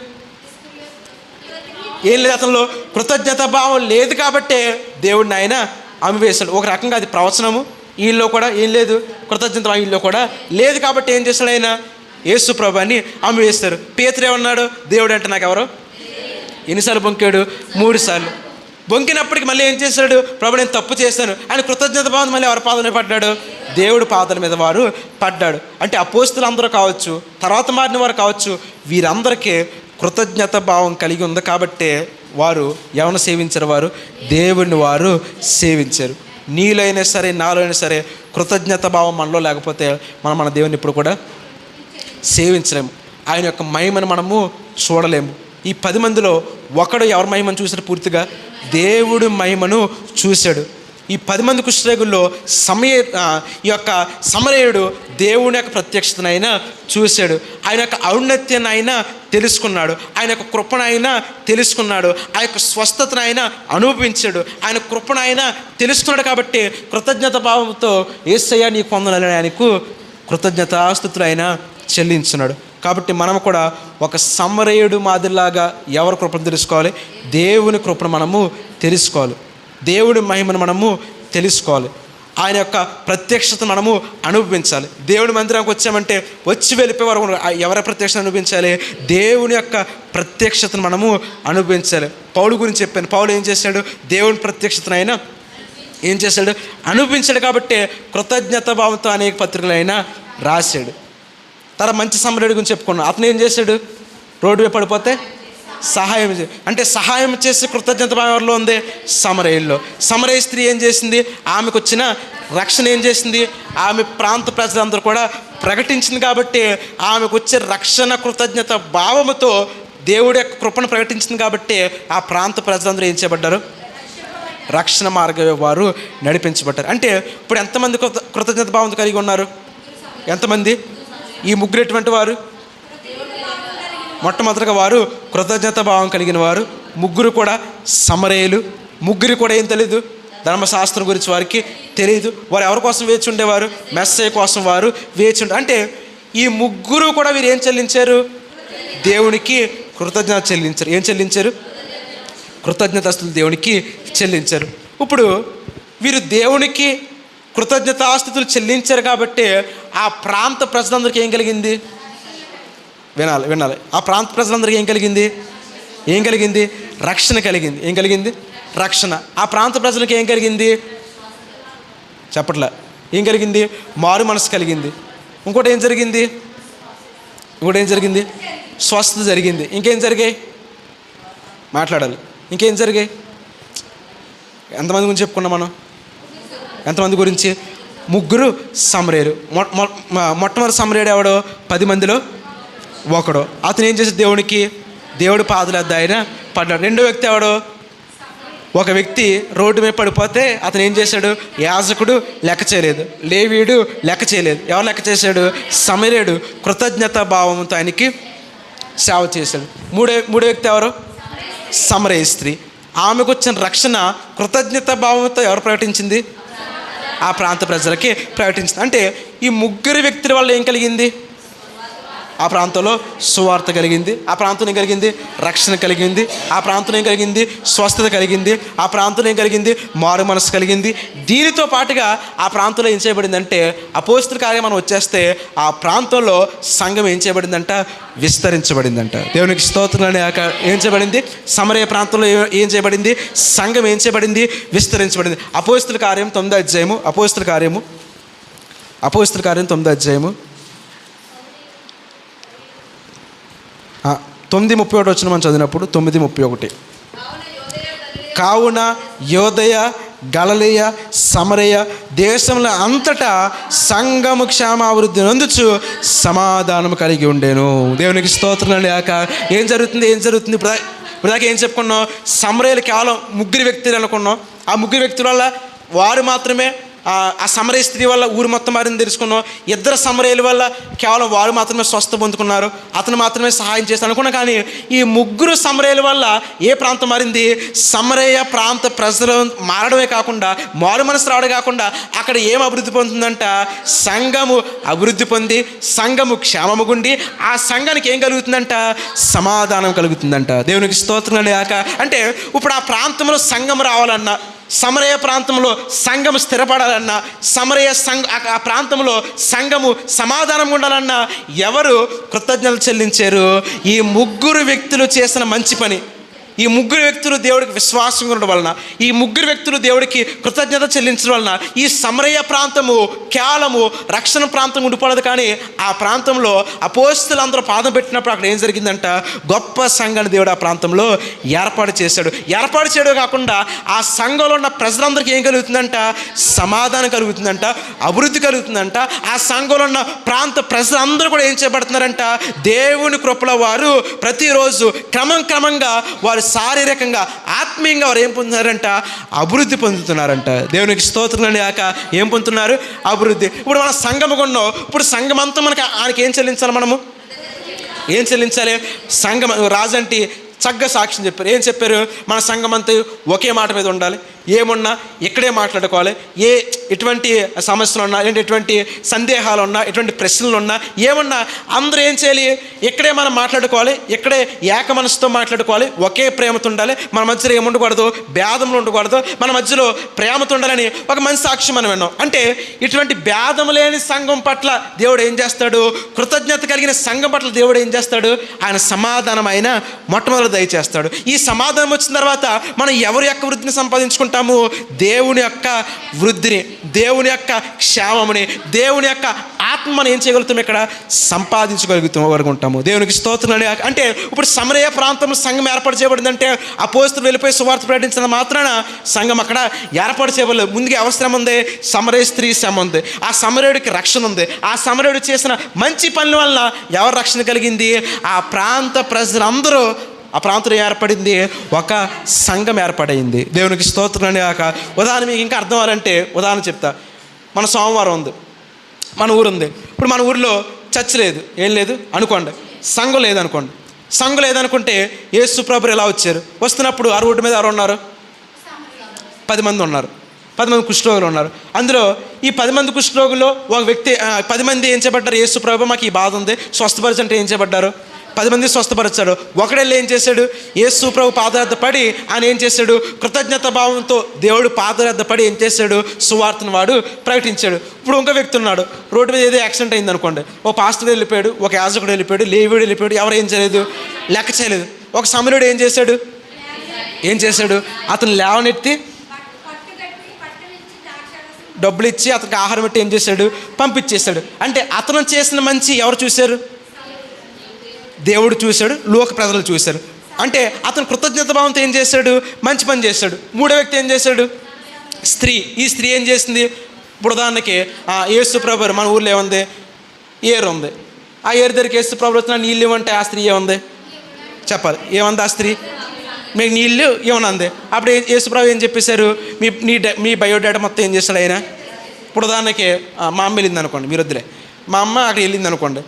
అతనిలో కృతజ్ఞత భావం లేదు కాబట్టే దేవుడిని ఆయన అమ్మివేశాడు. ఒక రకంగా అది ప్రవచనము. వీళ్ళలో కూడా ఏం లేదు, కృతజ్ఞత భావం వీళ్ళలో కూడా లేదు కాబట్టి ఏం చేశాడు? ఆయన యేసు ప్రభుని అమ్మివేస్తారు. పేతురు ఏమన్నాడు? దేవుడు అంటే నాకు ఎవరు? ఎన్నిసార్లు బొంకాడు? 3 సార్లు. బొంకినప్పటికి మళ్ళీ ఏం చేశాడు? ప్రభు నేను తప్పు చేశాను. ఆయన కృతజ్ఞత భావం మళ్ళీ ఎవరి పాదం మీద పడ్డాడు? దేవుడు పాదాల మీద వారు పడ్డాడు. అంటే అపోస్తులు అందరూ కావచ్చు, తర్వాత మారిన వారు కావచ్చు, వీరందరికీ కృతజ్ఞత భావం కలిగి ఉంది కాబట్టే వారు ఎవరిని సేవించారు? వారు దేవుడిని వారు సేవించారు. నీలో అయినా సరే, నాలో అయినా సరే కృతజ్ఞత భావం మనలో లేకపోతే మనం మన దేవుని ఇప్పుడు కూడా సేవించలేము. ఆయన యొక్క మహిమను మనము చూడలేము. ఈ 10 మందిలో ఒకడు ఎవరి మహిమను చూశాడు? పూర్తిగా దేవుడి మహిమను చూశాడు. ఈ 10 మంది కుష్ఠరోగుల్లో ఈ యొక్క సమరయుడు దేవుని యొక్క ప్రత్యక్షతను ఆయన చూశాడు. ఆయన యొక్క ఔన్నత్యాన్ని ఆయన తెలుసుకున్నాడు, ఆయన యొక్క కృపను ఆయన తెలుసుకున్నాడు, ఆ యొక్క స్వస్థతను ఆయన అనుభవించాడు, ఆయన కృపను ఆయన తెలుసుకున్నాడు. కాబట్టి కృతజ్ఞత భావంతో యేసయ్య నీ పొందనాలని ఆయనకు కృతజ్ఞతాస్తుతులు ఆయన చెల్లించున్నాడు. కాబట్టి మనం కూడా ఒక సమరయుడు మాదిరిలాగా ఎవరి కృపను తెలుసుకోవాలి? దేవుని కృపను మనము తెలుసుకోవాలి, దేవుడి మహిమను మనము తెలుసుకోవాలి, ఆయన యొక్క ప్రత్యక్షత మనము అనుభవించాలి. దేవుడి మందిరానికి వచ్చామంటే వచ్చి వెళ్ళిపోయేవారు ఎవరి ప్రత్యక్షత అనుభవించాలి? దేవుని యొక్క ప్రత్యక్షతను మనము అనుభవించాలి. పౌలు గురించి చెప్పాను. పౌలు ఏం చేశాడు? దేవుని ప్రత్యక్షతను ఆయన ఏం చేశాడు? అనుభవించాడు. కాబట్టి కృతజ్ఞత భావంతో అనేక పత్రికలు ఆయన రాశాడు. తర్వాత మంచి సమరయుడి గురించి చెప్పుకున్నాం. అతను ఏం చేశాడు? రోడ్డు మీద పడిపోతే సహాయం చేసి కృతజ్ఞత భావం ఎవరిలో ఉంది? సమరయుల్లో. సమరయ స్త్రీ ఏం చేసింది? ఆమెకు వచ్చిన రక్షణ ఏం చేసింది? ఆమె ప్రాంత ప్రజలందరూ కూడా ప్రకటించింది. కాబట్టి ఆమెకు వచ్చే రక్షణ కృతజ్ఞత భావముతో దేవుడి యొక్క కృపను ప్రకటించింది. కాబట్టి ఆ ప్రాంత ప్రజలందరూ ఏం చేయబడ్డారు? రక్షణ మార్గం వారు నడిపించబడ్డారు. అంటే ఇప్పుడు ఎంతమంది కృతజ్ఞత భావంతో కలిగి ఉన్నారు? ఎంతమంది? ఈ ముగ్గురు ఎటువంటి వారు? మొట్టమొదటిగా వారు కృతజ్ఞత భావం కలిగిన వారు. ముగ్గురు కూడా సమరయులు. ముగ్గురు కూడా ఏం తెలీదు, ధర్మశాస్త్రం గురించి వారికి తెలియదు. వారు ఎవరి కోసం వేచి ఉండేవారు? మెస్సయ్య కోసం వారు వేచి ఉండే. అంటే ఈ ముగ్గురు కూడా వీరు ఏం చెల్లించారు? దేవునికి కృతజ్ఞత చెల్లించారు. ఏం చెల్లించారు? కృతజ్ఞతాస్తులు దేవునికి చెల్లించారు. ఇప్పుడు వీరు దేవునికి కృతజ్ఞతాస్తుతులు చెల్లించారు కాబట్టి ఆ ప్రాంత ప్రజలందరికీ ఏం కలిగింది? వినాలి. ఆ ప్రాంత ప్రజలందరికీ ఏం కలిగింది? రక్షణ కలిగింది. ఏం కలిగింది? రక్షణ. ఆ ప్రాంత ప్రజలకు ఏం కలిగింది? చెప్పట్లే. ఏం కలిగింది? మారు మనసు కలిగింది. ఇంకోటి ఏం జరిగింది? స్వస్థత జరిగింది. ఇంకేం జరిగాయి? మాట్లాడాలి. ఇంకేం జరిగాయి? ఎంతమంది గురించి చెప్పుకున్నాం మనం? ఎంతమంది గురించి? ముగ్గురు సమరయులు. మొట్టమొదటి సమరయుడు ఎవడో? 10 మందిలో ఒకడు. అతను ఏం చేశాడు? దేవుడి పాదలద్ద ఆయన పడ్డాడు. రెండో వ్యక్తి ఎవడో? ఒక వ్యక్తి రోడ్డు మీద పడిపోతే అతను ఏం చేశాడు? యాజకుడు లెక్క చేయలేదు, లేవీయుడు లెక్క చేయలేదు. ఎవరు లెక్క చేశాడు? సమరయుడు కృతజ్ఞత భావంతో ఆయనకి సేవ చేశాడు. మూడో వ్యక్తి ఎవరు? సమరయ స్త్రీ. ఆమెకు వచ్చిన రక్షణ కృతజ్ఞత భావంతో ఎవరు ప్రకటించింది? ఆ ప్రాంత ప్రజలకి ప్రకటించింది. అంటే ఈ ముగ్గురు వ్యక్తుల వల్ల ఏం కలిగింది? ఆ ప్రాంతంలో సువార్త కలిగింది. ఆ ప్రాంతంలో ఏం కలిగింది? రక్షణ కలిగింది. ఆ ప్రాంతంలో ఏం కలిగింది? స్వస్థత కలిగింది. ఆ ప్రాంతంలో ఏం కలిగింది? మారు మనసు కలిగింది. దీనితో పాటుగా ఆ ప్రాంతంలో ఏం చేయబడిందంటే అపోస్తల కార్యం మనం వచ్చేస్తే ఆ ప్రాంతంలో సంఘం ఏం చేయబడిందంట? విస్తరించబడిందంట. దేవునికి స్తోత్రాలు. ఏం చేయబడింది? సమరయ ప్రాంతంలో ఏం చేయబడింది? సంఘం ఏం చేయబడింది? విస్తరించబడింది. అపోస్తల కార్యం 9వ అధ్యాయము. అపోస్తల కార్యం 9వ అధ్యాయము 9:31 వచ్చిన మనం చదివినప్పుడు 9:31. కావున యోదయ, గలిలయ, సమరయ దేశంలో అంతటా సంఘము క్షేమాభివృద్ధి నందుచు సమాధానం కలిగి ఉండేను. దేవునికి స్తోత్రాలు. ఏం జరుగుతుంది? ఇప్పుడు దాకా ఏం చెప్పుకున్నాం? సమరయులు కేవలం ముగ్గురు వ్యక్తులు అనుకున్నాం. ఆ ముగ్గురు వ్యక్తుల వల్ల వారు మాత్రమే, ఆ సమరయ స్త్రీ వల్ల ఊరు మొత్తం మారింది తెలుసుకున్నాం. 2 సమరయుల వల్ల కేవలం వారు మాత్రమే స్వస్థ పొందుకున్నారు, అతను మాత్రమే సహాయం చేస్తాను అనుకున్నా. కానీ ఈ ముగ్గురు సమరయుల వల్ల ఏ ప్రాంతం మారింది? సమరయ ప్రాంత ప్రజలు మారడమే కాకుండా, మారు మనసు రావడం కాకుండా అక్కడ ఏం అభివృద్ధి పొందుతుందంట? సంఘము అభివృద్ధి పొంది, సంఘము క్షేమము గుండి, ఆ సంఘానికి ఏం కలుగుతుందంట? సమాధానం కలుగుతుందంట. దేవునికి స్తోత్రం. అంటే ఇప్పుడు ఆ ప్రాంతంలో సంఘం రావాలన్నా, సమరయ ప్రాంతంలో సంఘము స్థిరపడాలన్నా, ఆ ప్రాంతంలో సంఘము సమాధానం ఉండాలన్నా ఎవరు కృతజ్ఞతలు చెల్లించారు? ఈ ముగ్గురు వ్యక్తులు చేసిన మంచి పని. ఈ ముగ్గురు వ్యక్తులు దేవుడికి విశ్వాసం ఉండడం వలన, ఈ ముగ్గురు వ్యక్తులు దేవుడికి కృతజ్ఞత చెల్లించడం వలన ఈ సమరయ ప్రాంతము కేవలము రక్షణ ప్రాంతం ఉండిపోలేదు. కానీ ఆ ప్రాంతంలో అపోస్తలులందరూ పాదం పెట్టినప్పుడు అక్కడ ఏం జరిగిందంట? గొప్ప సంఘాన్ని దేవుడు ఆ ప్రాంతంలో ఏర్పాటు చేశాడు. ఏర్పాటు చేయడం కాకుండా ఆ సంఘంలో ఉన్న ప్రజలందరికీ ఏం కలుగుతుందంట? సమాధానం కలుగుతుందంట, అభివృద్ధి కలుగుతుందంట. ఆ సంఘంలో ఉన్న ప్రాంత ప్రజలందరూ కూడా ఏం చేయబడుతున్నారంట? దేవుని కృపలో వారు ప్రతిరోజు క్రమంగా వారు శారీరకంగా, ఆత్మీయంగా వారు ఏం పొందుతున్నారంట? అభివృద్ధి పొందుతున్నారంట. దేవునికి స్తోత్రం. ఏం పొందుతున్నారు? అభివృద్ధి. ఇప్పుడు మన సంఘము కొన్నాం. ఇప్పుడు సంఘం అంతా మనకి ఆయనకి ఏం చెల్లించాలి? మనము ఏం చెల్లించాలి? సంఘం రాజంటి చక్కగా సాక్ష్యం చెప్పారు. ఏం చెప్పారు? మన సంఘం అంతా ఒకే మాట మీద ఉండాలి, ఏమున్నా ఇక్కడే మాట్లాడుకోవాలి, ఎటువంటి సమస్యలు ఉన్నా, ఎటువంటి సందేహాలు ఉన్నా, ఎటువంటి ప్రశ్నలు ఉన్నా, ఏమన్నా అందరూ ఏం చేయాలి? ఇక్కడే మనం మాట్లాడుకోవాలి, ఇక్కడే ఏక మనసుతో మాట్లాడుకోవాలి, ఒకే ప్రేమతో ఉండాలి, మన మధ్యలో ఏముండకూడదు? భేదములు ఉండకూడదు, మన మధ్యలో ప్రేమతో ఉండాలని ఒక మంచి సాక్ష్యం మనం విన్నాం. అంటే ఇటువంటి భేదం లేని సంఘం పట్ల దేవుడు ఏం చేస్తాడు? కృతజ్ఞత కలిగిన సంఘం పట్ల దేవుడు ఏం చేస్తాడు? ఆయన సమాధానం ఆయన మొట్టమొదటి దయచేస్తాడు. ఈ సమాధానం వచ్చిన తర్వాత మనం ఎవరి యొక్క వృద్ధిని సంపాదించుకుంటాము? దేవుని యొక్క వృద్ధిని, దేవుని యొక్క క్షేమముని, దేవుని యొక్క ఆత్మని ఏం చేయగలుగుతాం? ఇక్కడ సంపాదించగలుగుతాము. దేవునికి స్తోత్రం. అంటే ఇప్పుడు సమరయ ప్రాంతంలో సంఘం ఏర్పాటు చేయబడిందంటే అపోస్తలులు వెళ్ళిపోయి సువార్త ప్రకటించిన మాత్రాన సంఘం అక్కడ ఏర్పాటు చేయబడలేదు. ముందుగా ఎవరి శ్రమ ఉంది? సమరయ స్త్రీ శ్రమ ఉంది. ఆ సమరయుడికి రక్షణ ఉంది. ఆ సమరయుడు చేసిన మంచి పనుల వల్ల ఎవరు రక్షణ కలిగింది? ఆ ప్రాంత ప్రజలందరూ, ఆ ప్రాంతంలో ఏర్పడింది ఒక సంఘం ఏర్పడింది. దేవునికి స్తోత్రం. ఉదాహరణ మీకు ఇంకా అర్థం అవ్వాలంటే ఉదాహరణ చెప్తా. మన సోమవారం ఉంది, మన ఊరు ఉంది. ఇప్పుడు మన ఊరిలో చర్చ్ లేదు, ఏం లేదు అనుకోండి, సంఘం లేదనుకోండి. సంఘం లేదనుకుంటే యేసు ప్రభు ఎలా వచ్చారు? వస్తున్నప్పుడు ఆ రోడ్డు మీద ఎవరు ఉన్నారు? 10 మంది ఉన్నారు. 10 మంది కుష్ఠరోగులు ఉన్నారు. అందులో ఈ 10 మంది కుష్ఠరోగుల్లో ఒక వ్యక్తి 10 మంది ఏం చేయబడ్డారు? యేసు ప్రభు మాకు ఈ బాధ ఉంది స్వస్థపరచంటే ఏం చేయబడ్డారు? 10 మంది స్వస్థపరిచాడు. ఒకడెళ్ళి ఏం చేశాడు? యేసు ప్రభు పాదరద్ద పడి ఆయన ఏం చేశాడు? కృతజ్ఞత భావంతో దేవుడు పాదరద్ద పడి ఏం చేశాడు? సువార్తను వాడు ప్రకటించాడు. ఇప్పుడు ఇంకో వ్యక్తి ఉన్నాడు, రోడ్డు మీద ఏదో యాక్సిడెంట్ అయింది అనుకోండి, ఒక పాస్టర్ వెళ్ళిపోయాడు, ఒక యాజకుడు వెళ్ళిపోయాడు, లేవీడు వెళ్ళిపోయాడు, ఎవరు ఏం చేయలేదు? లెక్క చేయలేదు. ఒక సమరుడు ఏం చేశాడు? అతను లేవనెత్తి డబ్బులు ఇచ్చి అతనికి ఆహారం పెట్టి ఏం చేశాడు? పంపించేశాడు. అంటే అతను చేసిన మంచి ఎవరు చూశారు? దేవుడు చూశాడు, లోక ప్రజలు చూశారు. అంటే అతను కృతజ్ఞత భావంతో ఏం చేశాడు? మంచి పని చేశాడు. మూడో వ్యక్తి ఏం చేశాడు? స్త్రీ. ఈ స్త్రీ ఏం చేసింది? ఇప్పుడు ఉదాహరణకి యేసు ప్రభు మన ఊర్లో ఏముంది? ఏరు ఉంది. ఆ ఏరు దగ్గరికి యేసు ప్రభు వచ్చిన నీళ్ళు ఇవ్వంటే ఆ స్త్రీ ఏముంది? చెప్పాలి, ఏమంది ఆ స్త్రీ? మీకు నీళ్ళు ఏమన్నా. అప్పుడు యేసు ప్రభు ఏం చెప్పేశారు? మీ బయోడేటా మొత్తం ఏం చేస్తాడు ఆయన? ఇప్పుడు ఉదాహరణకి మా అమ్మ వెళ్ళింది అనుకోండి, మీరు వద్దులే, మా అమ్మ అక్కడ వెళ్ళింది అనుకోండి,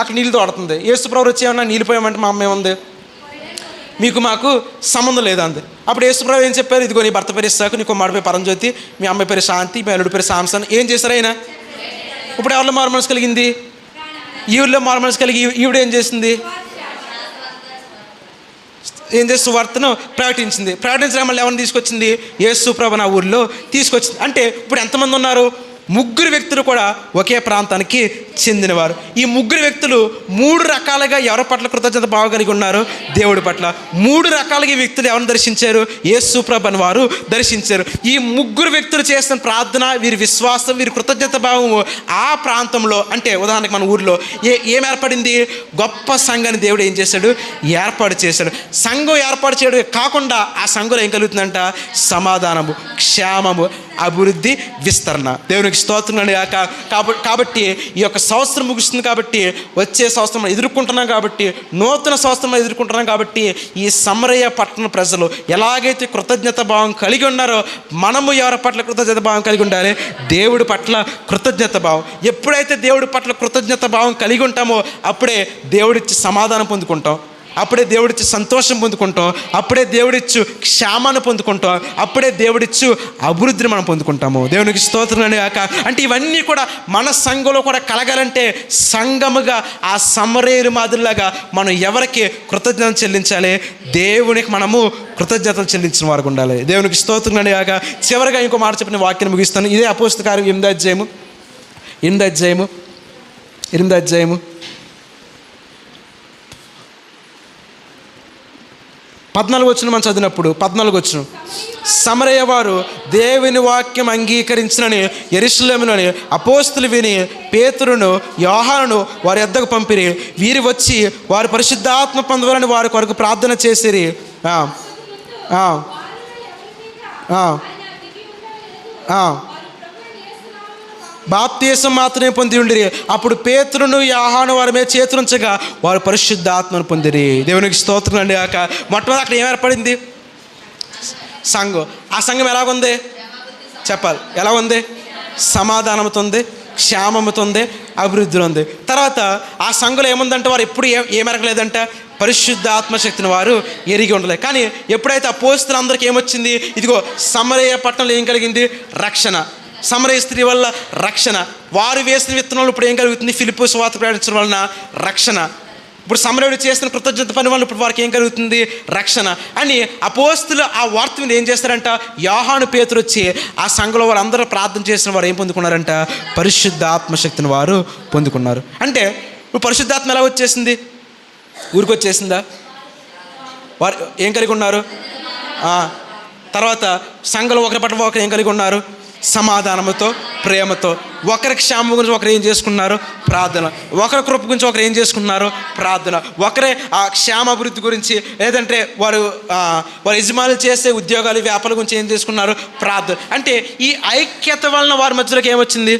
అక్కడ నీళ్ళు తోడుతుంది. యేసు ప్రభు వచ్చి ఏమన్నా నీళ్ళు పోయామంటే మా అమ్మ ఏముంది? మీకు మాకు సంబంధం లేదా అంది. అప్పుడు యేసు ప్రభు ఏం చెప్పారు? ఇదిగో నీ భర్త పేరు ఇస్సాకు, నీ కుమారుడి పేరు పరంజ్యోతి, మీ అమ్మాయి పేరు శాంతి, మీ అల్లుడి పేరు సాంసన్. ఏం చేశారు ఆయన? ఇప్పుడు ఎవరిలో మారు మనసు కలిగింది? ఈవిడలో మారు మనసు కలిగి ఈవిడ ఏం చేసింది? సువార్తను ప్రకటించింది. ప్రకటించడం వల్ల ఎవరిని తీసుకొచ్చింది? యేసు ప్రభు నా ఊరిలో తీసుకొచ్చింది. అంటే ఇప్పుడు ఎంతమంది ఉన్నారు? 3 వ్యక్తులు కూడా ఒకే ప్రాంతానికి చెందినవారు. ఈ 3 వ్యక్తులు 3 రకాలుగా ఎవరి పట్ల కృతజ్ఞత భావం కలిగి ఉన్నారు? దేవుడి పట్ల. 3 రకాలుగా ఈ వ్యక్తులు ఎవరిని దర్శించారు? యేసు ప్రభుని వారు దర్శించారు. ఈ 3 వ్యక్తులు చేసిన ప్రార్థన, వీరి విశ్వాసం, వీరి కృతజ్ఞత భావము ఆ ప్రాంతంలో, అంటే ఉదాహరణకి మన ఊరిలో ఏం ఏర్పడింది? గొప్ప సంఘాన్ని దేవుడు ఏం చేశాడు? ఏర్పాటు చేశాడు. సంఘం ఏర్పాటు చేయడం కాకుండా ఆ సంఘంలో ఏం కలుగుతుందంట? సమాధానము, క్షేమము, అభివృద్ధి, విస్తరణ. దేవునికి స్తోత్రం. కాబట్టి ఈ యొక్క సంవత్సరం ముగుస్తుంది కాబట్టి, వచ్చే సంవత్సరం ఎదుర్కొంటున్నాం కాబట్టి, నూతన సంవత్సరం ఎదుర్కొంటున్నాం కాబట్టి, ఈ సమరయ పట్టణ ప్రజలు ఎలాగైతే కృతజ్ఞత భావం కలిగి ఉన్నారో మనము ఎవరి పట్ల కృతజ్ఞత భావం కలిగి ఉండాలి? దేవుడి పట్ల కృతజ్ఞత భావం. ఎప్పుడైతే దేవుడి పట్ల కృతజ్ఞత భావం కలిగి ఉంటామో అప్పుడే దేవుడిచ్చి సమాధానం పొందుకుంటాం, అప్పుడే దేవుడిచ్చి సంతోషం పొందుకుంటాం, అప్పుడే దేవుడిచ్చు క్షేమాన్ని పొందుకుంటాం, అప్పుడే దేవుడిచ్చు అభివృద్ధిని మనం పొందుకుంటాము. దేవునికి స్తోత్రం అని కాక. అంటే ఇవన్నీ కూడా మన సంఘంలో కూడా కలగాలంటే సంఘముగా ఆ సమరేరు మాదిరిలాగా మనం ఎవరికి కృతజ్ఞత చెల్లించాలి? దేవునికి మనము కృతజ్ఞతలు చెల్లించిన వారికి ఉండాలి. దేవునికి స్తోత్రం అని కాక. చివరిగా ఇంకో మాట చెప్పిన వాక్యాన్ని ముగిస్తాను. ఇదే అపోస్తల కార్యం 8వ అధ్యాయము 14వ వచనం మనం చదివినప్పుడు 14వ వచనం, సమరయ వారు దేవుని వాక్యం అంగీకరించినని యెరూషలేములోని అపోస్తులు విని పేతురును యోహానును వారి యొద్దకు పంపిరి. వీరు వచ్చి వారు పరిశుద్ధాత్మ పొందవాలని వారి కొరకు ప్రార్థన చేసిరి. బాప్తీసం మాత్రమే పొంది ఉండిరి. అప్పుడు పేతురును యోహాను వారి మీద చేతులుంచగా వారు పరిశుద్ధాత్మను పొందిరి. దేవునికి స్తోత్రం అండి. కాక మొట్టమొదటి అక్కడ ఏం ఏర్పడింది? సంఘం. ఆ సంఘం ఎలాగుంది? చెప్పాలి, ఎలా ఉంది? సమాధానంతో ఉంది, క్షేమముతో ఉంది, అభివృద్ధిలో ఉంది. తర్వాత ఆ సంఘంలో ఏముందంటే వారు ఎప్పుడు ఏమెరగలేదంట? పరిశుద్ధ ఆత్మశక్తిని వారు ఎరిగి ఉండలేదు. కానీ ఎప్పుడైతే అపోస్తలులందరికీ ఏమొచ్చింది? ఇదిగో సమరయ పట్టణంలో ఏం కలిగింది? రక్షణ. సమరయ స్త్రీ వల్ల రక్షణ. వారు వేసిన విత్తనాలు ఇప్పుడు ఏం కలుగుతుంది? ఫిలిప్పు సువార్త ప్రకటించడం వలన రక్షణ. ఇప్పుడు సమరయుడు చేసిన కృతజ్ఞత పని వల్ల ఇప్పుడు వారికి ఏం కలుగుతుంది? రక్షణ. అని అపోస్తులు ఆ వార్త మీద ఏం చేస్తారంట? యోహాను పేతురు వచ్చి ఆ సంఘంలో వారు అందరూ ప్రార్థన చేసిన వారు ఏం పొందుకున్నారంట? పరిశుద్ధ ఆత్మశక్తిని వారు పొందుకున్నారు. అంటే ఇప్పుడు పరిశుద్ధాత్మ ఎలా వచ్చేసింది? ఊరికి వచ్చేసిందా? వారు ఏం కలిగి ఉన్నారు? తర్వాత సంఘంలో ఒకరి పట్ల ఒకరు ఏం కలిగి ఉన్నారు? సమాధానంతో, ప్రేమతో. ఒకరి క్షేమం గురించి ఒకరు ఏం చేసుకున్నారు? ప్రార్థన. ఒకరి కృప గురించి ఒకరు ఏం చేసుకున్నారు? ప్రార్థన. ఒకరే ఆ క్షేమాభివృద్ధి గురించి, లేదంటే వారు యజమానులు చేసే ఉద్యోగాలు, వ్యాపారాల గురించి ఏం చేసుకున్నారు? ప్రార్థన. అంటే ఈ ఐక్యత వలన వారి మధ్యలోకి ఏమొచ్చింది?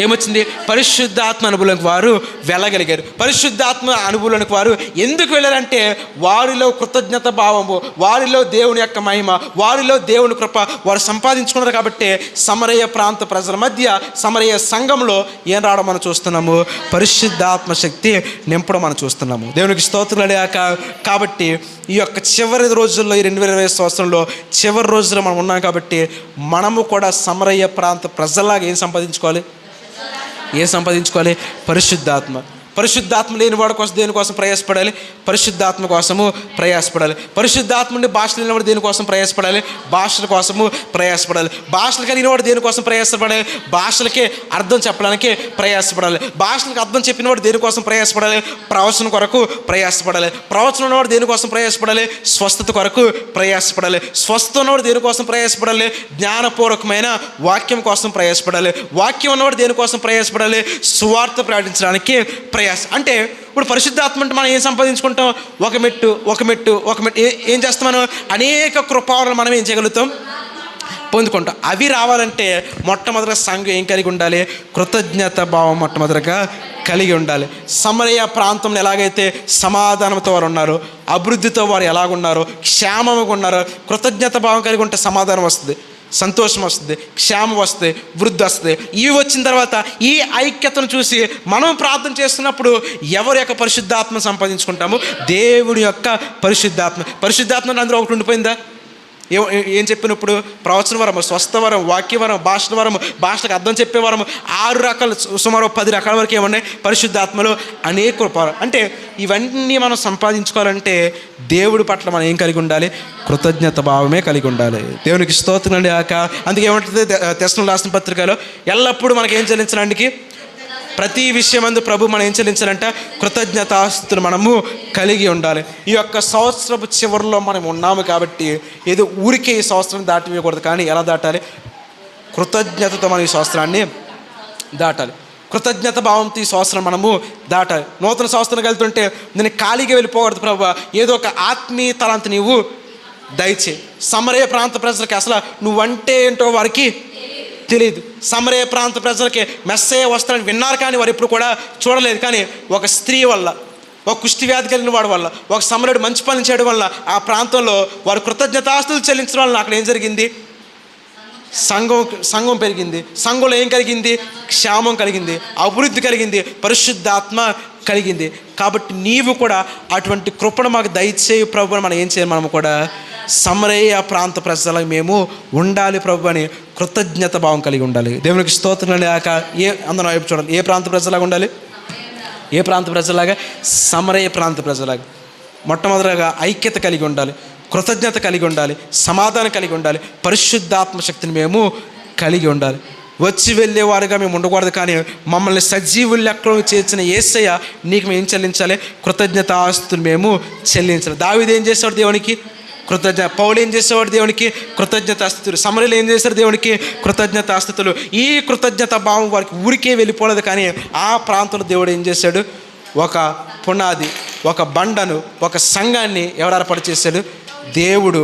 ఏమొచ్చింది? పరిశుద్ధాత్మ అనుభవంలోకి వారు వెళ్ళగలిగారు. పరిశుద్ధాత్మ అనుభవంలోకి వారు ఎందుకు వెళ్ళారంటే వారిలో కృతజ్ఞత భావము, వారిలో దేవుని యొక్క మహిమ, వారిలో దేవుని కృప వారు సంపాదించుకున్నారు. కాబట్టి సమరయ ప్రాంత ప్రజల మధ్య, సమరయ సంఘంలో ఏం రావడం మనం చూస్తున్నాము? పరిశుద్ధాత్మ శక్తి నింపడం మనం చూస్తున్నాము. దేవునికి స్తోత్రాలు గాక. కాబట్టి ఈ యొక్క చివరి రోజుల్లో, ఈ 2020 సంవత్సరంలో చివరి రోజుల్లో మనం ఉన్నాం. కాబట్టి మనము కూడా సమరయ ప్రాంత ప్రజల్లాగా ఏం సంపాదించుకోవాలి? పరిశుద్ధాత్మ. పరిశుద్ధాత్మ లేని వాడి కోసం దేనికోసం ప్రయాసపడాలి? పరిశుద్ధాత్మ కోసము ప్రయాసపడాలి. పరిశుద్ధాత్మ నుండి భాషలు లేనివాడు దేనికోసం ప్రయాసపడాలి? భాషల కోసము ప్రయాసపడాలి. భాషలు కలిగిన వాడు దేనికోసం ప్రయాసపడాలి? భాషలకే అర్థం చెప్పడానికి ప్రయాసపడాలి. భాషలకు అర్థం చెప్పినవాడు దేనికోసం ప్రయాసపడాలి? ప్రవచన కొరకు ప్రయాసపడాలి. ప్రవచనం ఉన్నవాడు దేనికోసం ప్రయాసపడాలి? స్వస్థత కొరకు ప్రయాసపడాలి. స్వస్థత ఉన్నవాడు దేనికోసం ప్రయాసపడాలి? జ్ఞానపూర్వకమైన వాక్యం కోసం ప్రయాసపడాలి. వాక్యం ఉన్నవాడు దేనికోసం ప్రయాసపడాలి? సువార్త ప్రకటించడానికి అంటే ఇప్పుడు పరిశుద్ధాత్మ అంటే మనం ఏం సంపాదించుకుంటాం? ఒక మెట్టు ఏం చేస్తాం? మనం అనేక కృపాలను మనం ఏం చేయగలుగుతాం? పొందుకుంటాం. అవి రావాలంటే మొట్టమొదటిగా సంఘం ఏం కలిగి ఉండాలి? కృతజ్ఞత భావం మొట్టమొదటిగా కలిగి ఉండాలి. సమరయ ప్రాంతంలో ఎలాగైతే సమాధానంతో వారు ఉన్నారో, అభివృద్ధితో వారు ఎలాగున్నారో, క్షేమంగా ఉన్నారో, కృతజ్ఞత భావం కలిగి ఉంటే సమాధానం వస్తుంది, సంతోషం వస్తుంది, క్షేమం వస్తుంది, వృద్ధి వస్తుంది. ఇవి వచ్చిన తర్వాత ఈ ఐక్యతను చూసి మనం ప్రార్థన చేస్తున్నప్పుడు ఎవరి యొక్క పరిశుద్ధాత్మ సంపాదించుకుంటాము? దేవుని యొక్క పరిశుద్ధాత్మ అందులో ఒకటి ఉండిపోయిందా? ఏం చెప్పినప్పుడు ప్రవచన వరము, స్వస్థ వరం, వాక్యవరం, భాషల వరము, భాషలకు అర్థం చెప్పే వరము, 6 రకాలు, సుమారు 10 రకాల వరకు ఏమన్నాయి పరిశుద్ధాత్మలో అనేక కృపలు. అంటే ఇవన్నీ మనం సంపాదించుకోవాలంటే దేవుడి పట్ల మనం ఏం కలిగి ఉండాలి? కృతజ్ఞత భావమే కలిగి ఉండాలి. దేవునికి స్తోత్రం అండి. అందుకే ఏమంటుంది తెస్సలోనికీయులకు రాసిన పత్రికలో, ఎల్లప్పుడూ మనకి ఏం చెల్లించడానికి? ప్రతి విషయమందు ప్రభు మనం ఏం చెల్లించాలంట? కృతజ్ఞతాస్తుతులు మనము కలిగి ఉండాలి. ఈ యొక్క సంవత్సరపు చివరిలో మనం ఉన్నాము కాబట్టి ఏదో ఊరికే ఈ సంవత్సరం దాటివేయకూడదు. కానీ ఎలా దాటాలి? కృతజ్ఞతతో మనం ఈ సంవత్సరాన్ని దాటాలి. కృతజ్ఞత భావంతో ఈ సంవత్సరం మనము దాటాలి. నూతన సంవత్సరం వెళ్తుంటే నేను ఖాళీగా వెళ్ళిపోకూడదు ప్రభు, ఏదో ఒక ఆత్మీయ తలంత నీవు దయచే. సమరయ ప్రాంత ప్రజలకి అసలు నువ్వంటే ఏంటో వారికి తెలియదు. సమరయ ప్రాంత ప్రజలకి మెస్సయ్య వస్తారని విన్నారు కానీ వారు ఎప్పుడు కూడా చూడలేదు. కానీ ఒక స్త్రీ వల్ల, ఒక కుష్టి వ్యాధి కలిగిన వాడి వల్ల, ఒక సమరయుడు మంచి పని చేయడం వల్ల ఆ ప్రాంతంలో వారు కృతజ్ఞతాస్తుతులు చెల్లించడం వల్ల అక్కడ ఏం జరిగింది? సంఘం పెరిగింది. సంఘంలో ఏం కలిగింది? క్షేమం కలిగింది, అభివృద్ధి కలిగింది, పరిశుద్ధాత్మ కలిగింది. కాబట్టి నీవు కూడా అటువంటి కృపను మాకు దయచేయి ప్రభు అని మనం ఏం చేయాలి? మనము కూడా సమరయ ప్రాంత ప్రజలకు మేము ఉండాలి ప్రభు అని కృతజ్ఞత భావం కలిగి ఉండాలి. దేవునికి స్తోత్రం లేక అందరం వైపు చూడాలి. ఏ ప్రాంత ప్రజలాగా ఉండాలి? ఏ ప్రాంత ప్రజలాగా? సమరయ ప్రాంత ప్రజలాగా. మొట్టమొదటిగా ఐక్యత కలిగి ఉండాలి, కృతజ్ఞత కలిగి ఉండాలి, సమాధానం కలిగి ఉండాలి, పరిశుద్ధాత్మ శక్తిని మేము కలిగి ఉండాలి. వచ్చి వెళ్ళేవారుగా మేము ఉండకూడదు. కానీ మమ్మల్ని సజీవుల లెక్కలో చేర్చిన యేసయ్య నీకు మేము ఏం చెల్లించాలి? కృతజ్ఞతాస్తుతులు మేము చెల్లించాలి. దావీదు ఏం చేసేవాడు? దేవునికి పౌలు ఏం చేసేవాడు? దేవునికి కృతజ్ఞతాస్తుతులు. సమరయులు ఏం చేశారు? దేవునికి కృతజ్ఞతాస్తుతులు. ఈ కృతజ్ఞత భావం వారికి ఊరికే వెళ్ళిపోలేదు. కానీ ఆ ప్రాంతంలో దేవుడు ఏం చేశాడు? ఒక పునాది, ఒక బండను, ఒక సంఘాన్ని ఎవరు ఏర్పాటు చేశాడు? దేవుడు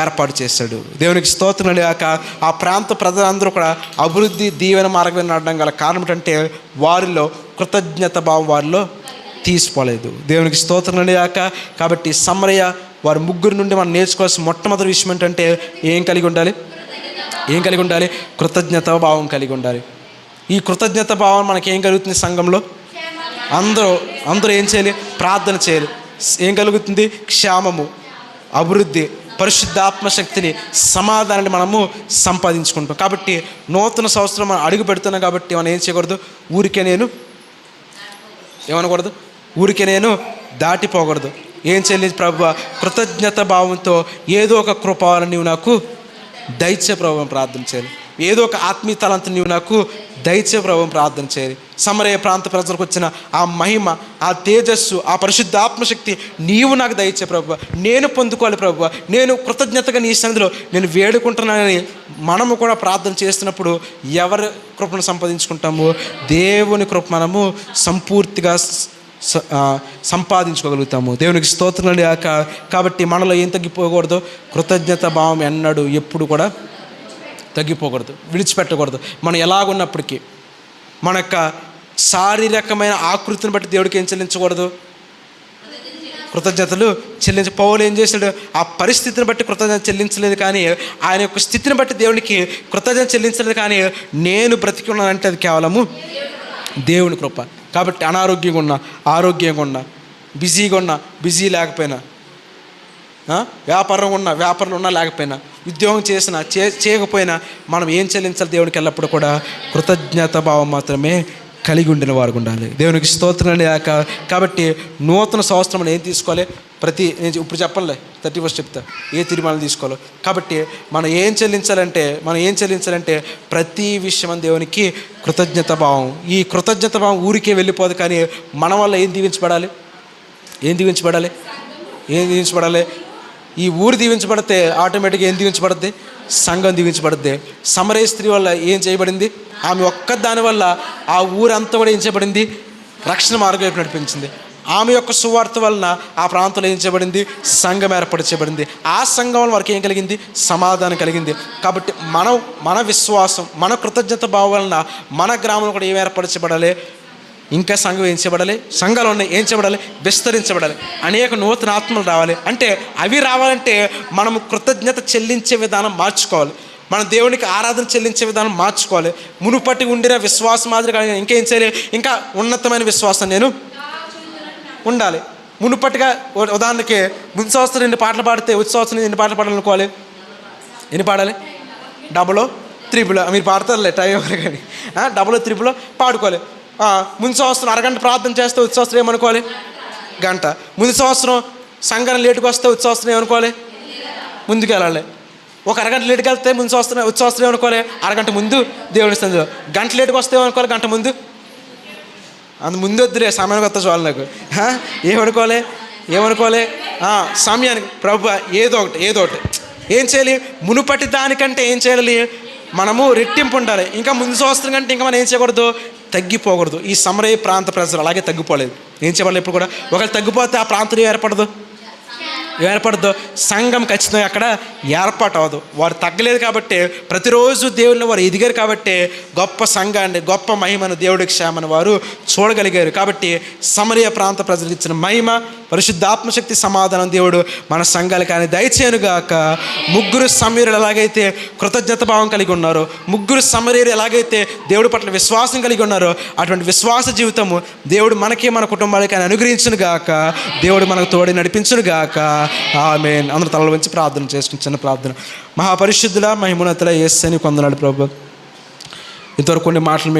ఏర్పాటు చేశాడు. దేవునికి స్తోత్రం లేక ఆ ప్రాంత ప్రజలందరూ కూడా అభివృద్ధి, దీవెన మార్గం నడడం గల కారణం ఏంటంటే వారిలో కృతజ్ఞత భావం వారిలో తీసిపోలేదు. దేవునికి స్తోత్రం లేక. కాబట్టి సమరయ వారి ముగ్గురు నుండి మనం నేర్చుకోవాల్సిన మొట్టమొదటి విషయం ఏంటంటే ఏం కలిగి ఉండాలి? కృతజ్ఞత భావం కలిగి ఉండాలి. ఈ కృతజ్ఞత భావం మనకి ఏం కలుగుతుంది? సంఘంలో అందరూ ఏం చేయాలి? ప్రార్థన చేయాలి. ఏం కలుగుతుంది? క్షేమము, అభివృద్ధి, పరిశుద్ధాత్మ శక్తిని, సమాధానాన్ని మనము సంపాదించుకుంటాం. కాబట్టి నూతన సంవత్సరం మనం అడుగు పెడుతున్నాం. కాబట్టి మనం ఏం చేయకూడదు? ఊరికే నేను దాటిపోకూడదు. ఏం చెల్లించి ప్రభువా కృతజ్ఞత భావంతో ఏదో ఒక కృపను నీవు నాకు దయచే ప్రభువుని ప్రార్థన చేయాలి. ఏదో ఒక ఆత్మీయ తలంతా నీవు నాకు దయచే ప్రభువుని ప్రార్థన చేయాలి. సమరయ ప్రాంత ప్రజలకు వచ్చిన ఆ మహిమ, ఆ తేజస్సు, ఆ పరిశుద్ధాత్మశక్తి నీవు నాకు దయచే ప్రభువా, నేను పొందుకోవాలి ప్రభువా, నేను కృతజ్ఞతగా నీ సన్నిధిలో నేను వేడుకుంటున్నానని మనము కూడా ప్రార్థన చేస్తున్నప్పుడు ఎవరి కృపను సంపాదించుకుంటాము? దేవుని కృప మనము సంపూర్తిగా సంపాదించుకోగలుగుతాము. దేవునికి స్తోత్రం లేక. కాబట్టి మనలో ఏం తగ్గిపోకూడదు? కృతజ్ఞత భావం ఎన్నడూ ఎప్పుడు కూడా తగ్గిపోకూడదు, విడిచిపెట్టకూడదు. మనం ఎలాగున్నప్పటికీ మన యొక్క శారీరకమైన ఆకృతిని బట్టి దేవుడికి ఏం చెల్లించకూడదు? కృతజ్ఞతలు పౌలు ఏం చేశాడు? ఆ పరిస్థితిని బట్టి కృతజ్ఞత చెల్లించలేదు, కానీ ఆయన యొక్క స్థితిని బట్టి దేవునికి కృతజ్ఞత చెల్లించలేదు. కానీ నేను బ్రతికి ఉన్నానంటే అది కేవలము దేవుని కృప. కాబట్టి అనారోగ్యంగా ఉన్నా, ఆరోగ్యంగా ఉన్నా, బిజీగా ఉన్నా, బిజీ లేకపోయినా, వ్యాపారం ఉన్నా, వ్యాపారంలో ఉన్నా లేకపోయినా, ఉద్యోగం చేసినా చేయకపోయినా మనం ఏం చెల్లించాలి? దేవునికి ఎల్లప్పుడూ కూడా కృతజ్ఞత భావం మాత్రమే కలిగి ఉండిన వారు ఉండాలి. దేవునికి స్తోత్రం లేక. కాబట్టి నూతన సంవత్సరం ఏం తీసుకోవాలి? నేను ఇప్పుడు చెప్పలే, 31 చెప్తా ఏ తీర్మానం తీసుకోవాలో. కాబట్టి మనం ఏం చెల్లించాలంటే ప్రతి విషయం దేవునికి కృతజ్ఞత భావం. ఈ కృతజ్ఞత భావం ఊరికే వెళ్ళిపోదు, కానీ మన వల్ల ఏం దీవించబడాలి? ఈ ఊరు దీవించబడితే ఆటోమేటిక్గా ఏం దీవించబడుద్ది? సంఘం దీవించబడుద్ది. సమరయ స్త్రీ వల్ల ఏం చేయబడింది? ఆమె ఒక్క దాని వల్ల ఆ ఊరంతా కూడా ఏం చేయబడింది? రక్షణ మార్గం వైపు నడిపించింది. ఆమె యొక్క సువార్త వలన ఆ ప్రాంతంలో ఏం చేయబడింది? సంఘం ఏర్పరచబడింది. ఆ సంఘం వల్ల వారికి ఏం కలిగింది? సమాధానం కలిగింది. కాబట్టి మన విశ్వాసం, మన కృతజ్ఞత భావం వలన మన గ్రామంలో కూడా ఏం ఏర్పరచబడాలి? ఇంకా సంఘం ఏం చేయబడాలి? సంఘాలు ఉన్నాయి, ఏం చేయబడాలి? విస్తరించబడాలి. అనేక నూతన ఆత్మలు రావాలి. అంటే అవి రావాలంటే మనము కృతజ్ఞత చెల్లించే విధానం మార్చుకోవాలి. మన దేవునికి ఆరాధన చెల్లించే విధానం మార్చుకోవాలి. మునుపటి ఉండిన విశ్వాసం మాదిరిగా ఇంకేం చేయాలి? ఇంకా ఉన్నతమైన విశ్వాసం నేను ఉండాలి. మునుపటిగా ఉదాహరణకి ముందు సంవత్సరం 2 పాటలు పాడితే వచ్చే సంవత్సరం 2 పాటలు పాడాలనుకోవాలి. ఎన్ని పాడాలి? 3 మీరు పాడతారులే టైం కానీ, 3 పాడుకోవాలి. ముందు సంవత్సరం అరగంట ప్రార్థన చేస్తే వచ్చే సంవత్సరం ఏమనుకోవాలి? గంట. ముందు సంవత్సరం సంఘం లేటుకు వస్తే వచ్చే సంవత్సరం ఏమనుకోవాలి? ముందుకు వెళ్ళాలి. ఒక అరగంట లేటుకి వెళ్తే వచ్చే సంవత్సరం ఏమనుకోవాలి? అరగంట ముందు దేవుని సన్నిధిలో. గంట లేటుకు వస్తే ఏమనుకోవాలి? గంట ముందు. ముందు వద్దులే, సమయానికి వస్తా చాలు నాకు. ఏమనుకోవాలి? సమయానికి ప్రభు ఏదో ఒకటి ఏం చేయాలి? మునుపటి దానికంటే ఏం చేయాలి? మనము రెట్టింపు ఉండాలి. ఇంకా ముందు సంవత్సరం కంటే ఇంకా మనం ఏం చేయకూడదు? తగ్గిపోకూడదు. ఈ సమరయ ప్రాంత ప్రజలు అలాగే తగ్గిపోలేదు. ఏం చేయాలి? ఇప్పుడు కూడా ఒకవేళ తగ్గిపోతే ఆ ప్రాంతం ఏర్పడదు. సంఘం ఖచ్చితంగా అక్కడ ఏర్పాటు అవ్వదు. వారు తగ్గలేదు కాబట్టి, ప్రతిరోజు దేవుని వారు ఎదిగారు కాబట్టి గొప్ప సంఘాన్ని, గొప్ప మహిమను, దేవుడి క్షేమను వారు చూడగలిగారు. కాబట్టి సమరయ ప్రాంత ప్రజలకు ఇచ్చిన మహిమ, పరిశుద్ధాత్మశక్తి, సమాధానం దేవుడు మన సంఘాలు కానీ దయచేయనుగాక. 3 సమరయులు ఎలాగైతే కృతజ్ఞత భావం కలిగి ఉన్నారో, 3 సమరయులు ఎలాగైతే దేవుడి పట్ల విశ్వాసం కలిగి ఉన్నారో, అటువంటి విశ్వాస జీవితము దేవుడు మనకి, మన కుటుంబాలకి అనుగ్రహించునుగాక. దేవుడు మనకు తోడి నడిపించునుగాక. ఆమేన్. అందరూ తలలు వంచి ప్రార్థన చేసుకుని చిన్న ప్రార్థన. మహాపరిశుద్ధుల, మహిమోన్నతుల యేసయ్యని కొందనాలు ప్రభు. ఇంతవరకు కొన్ని మాటలు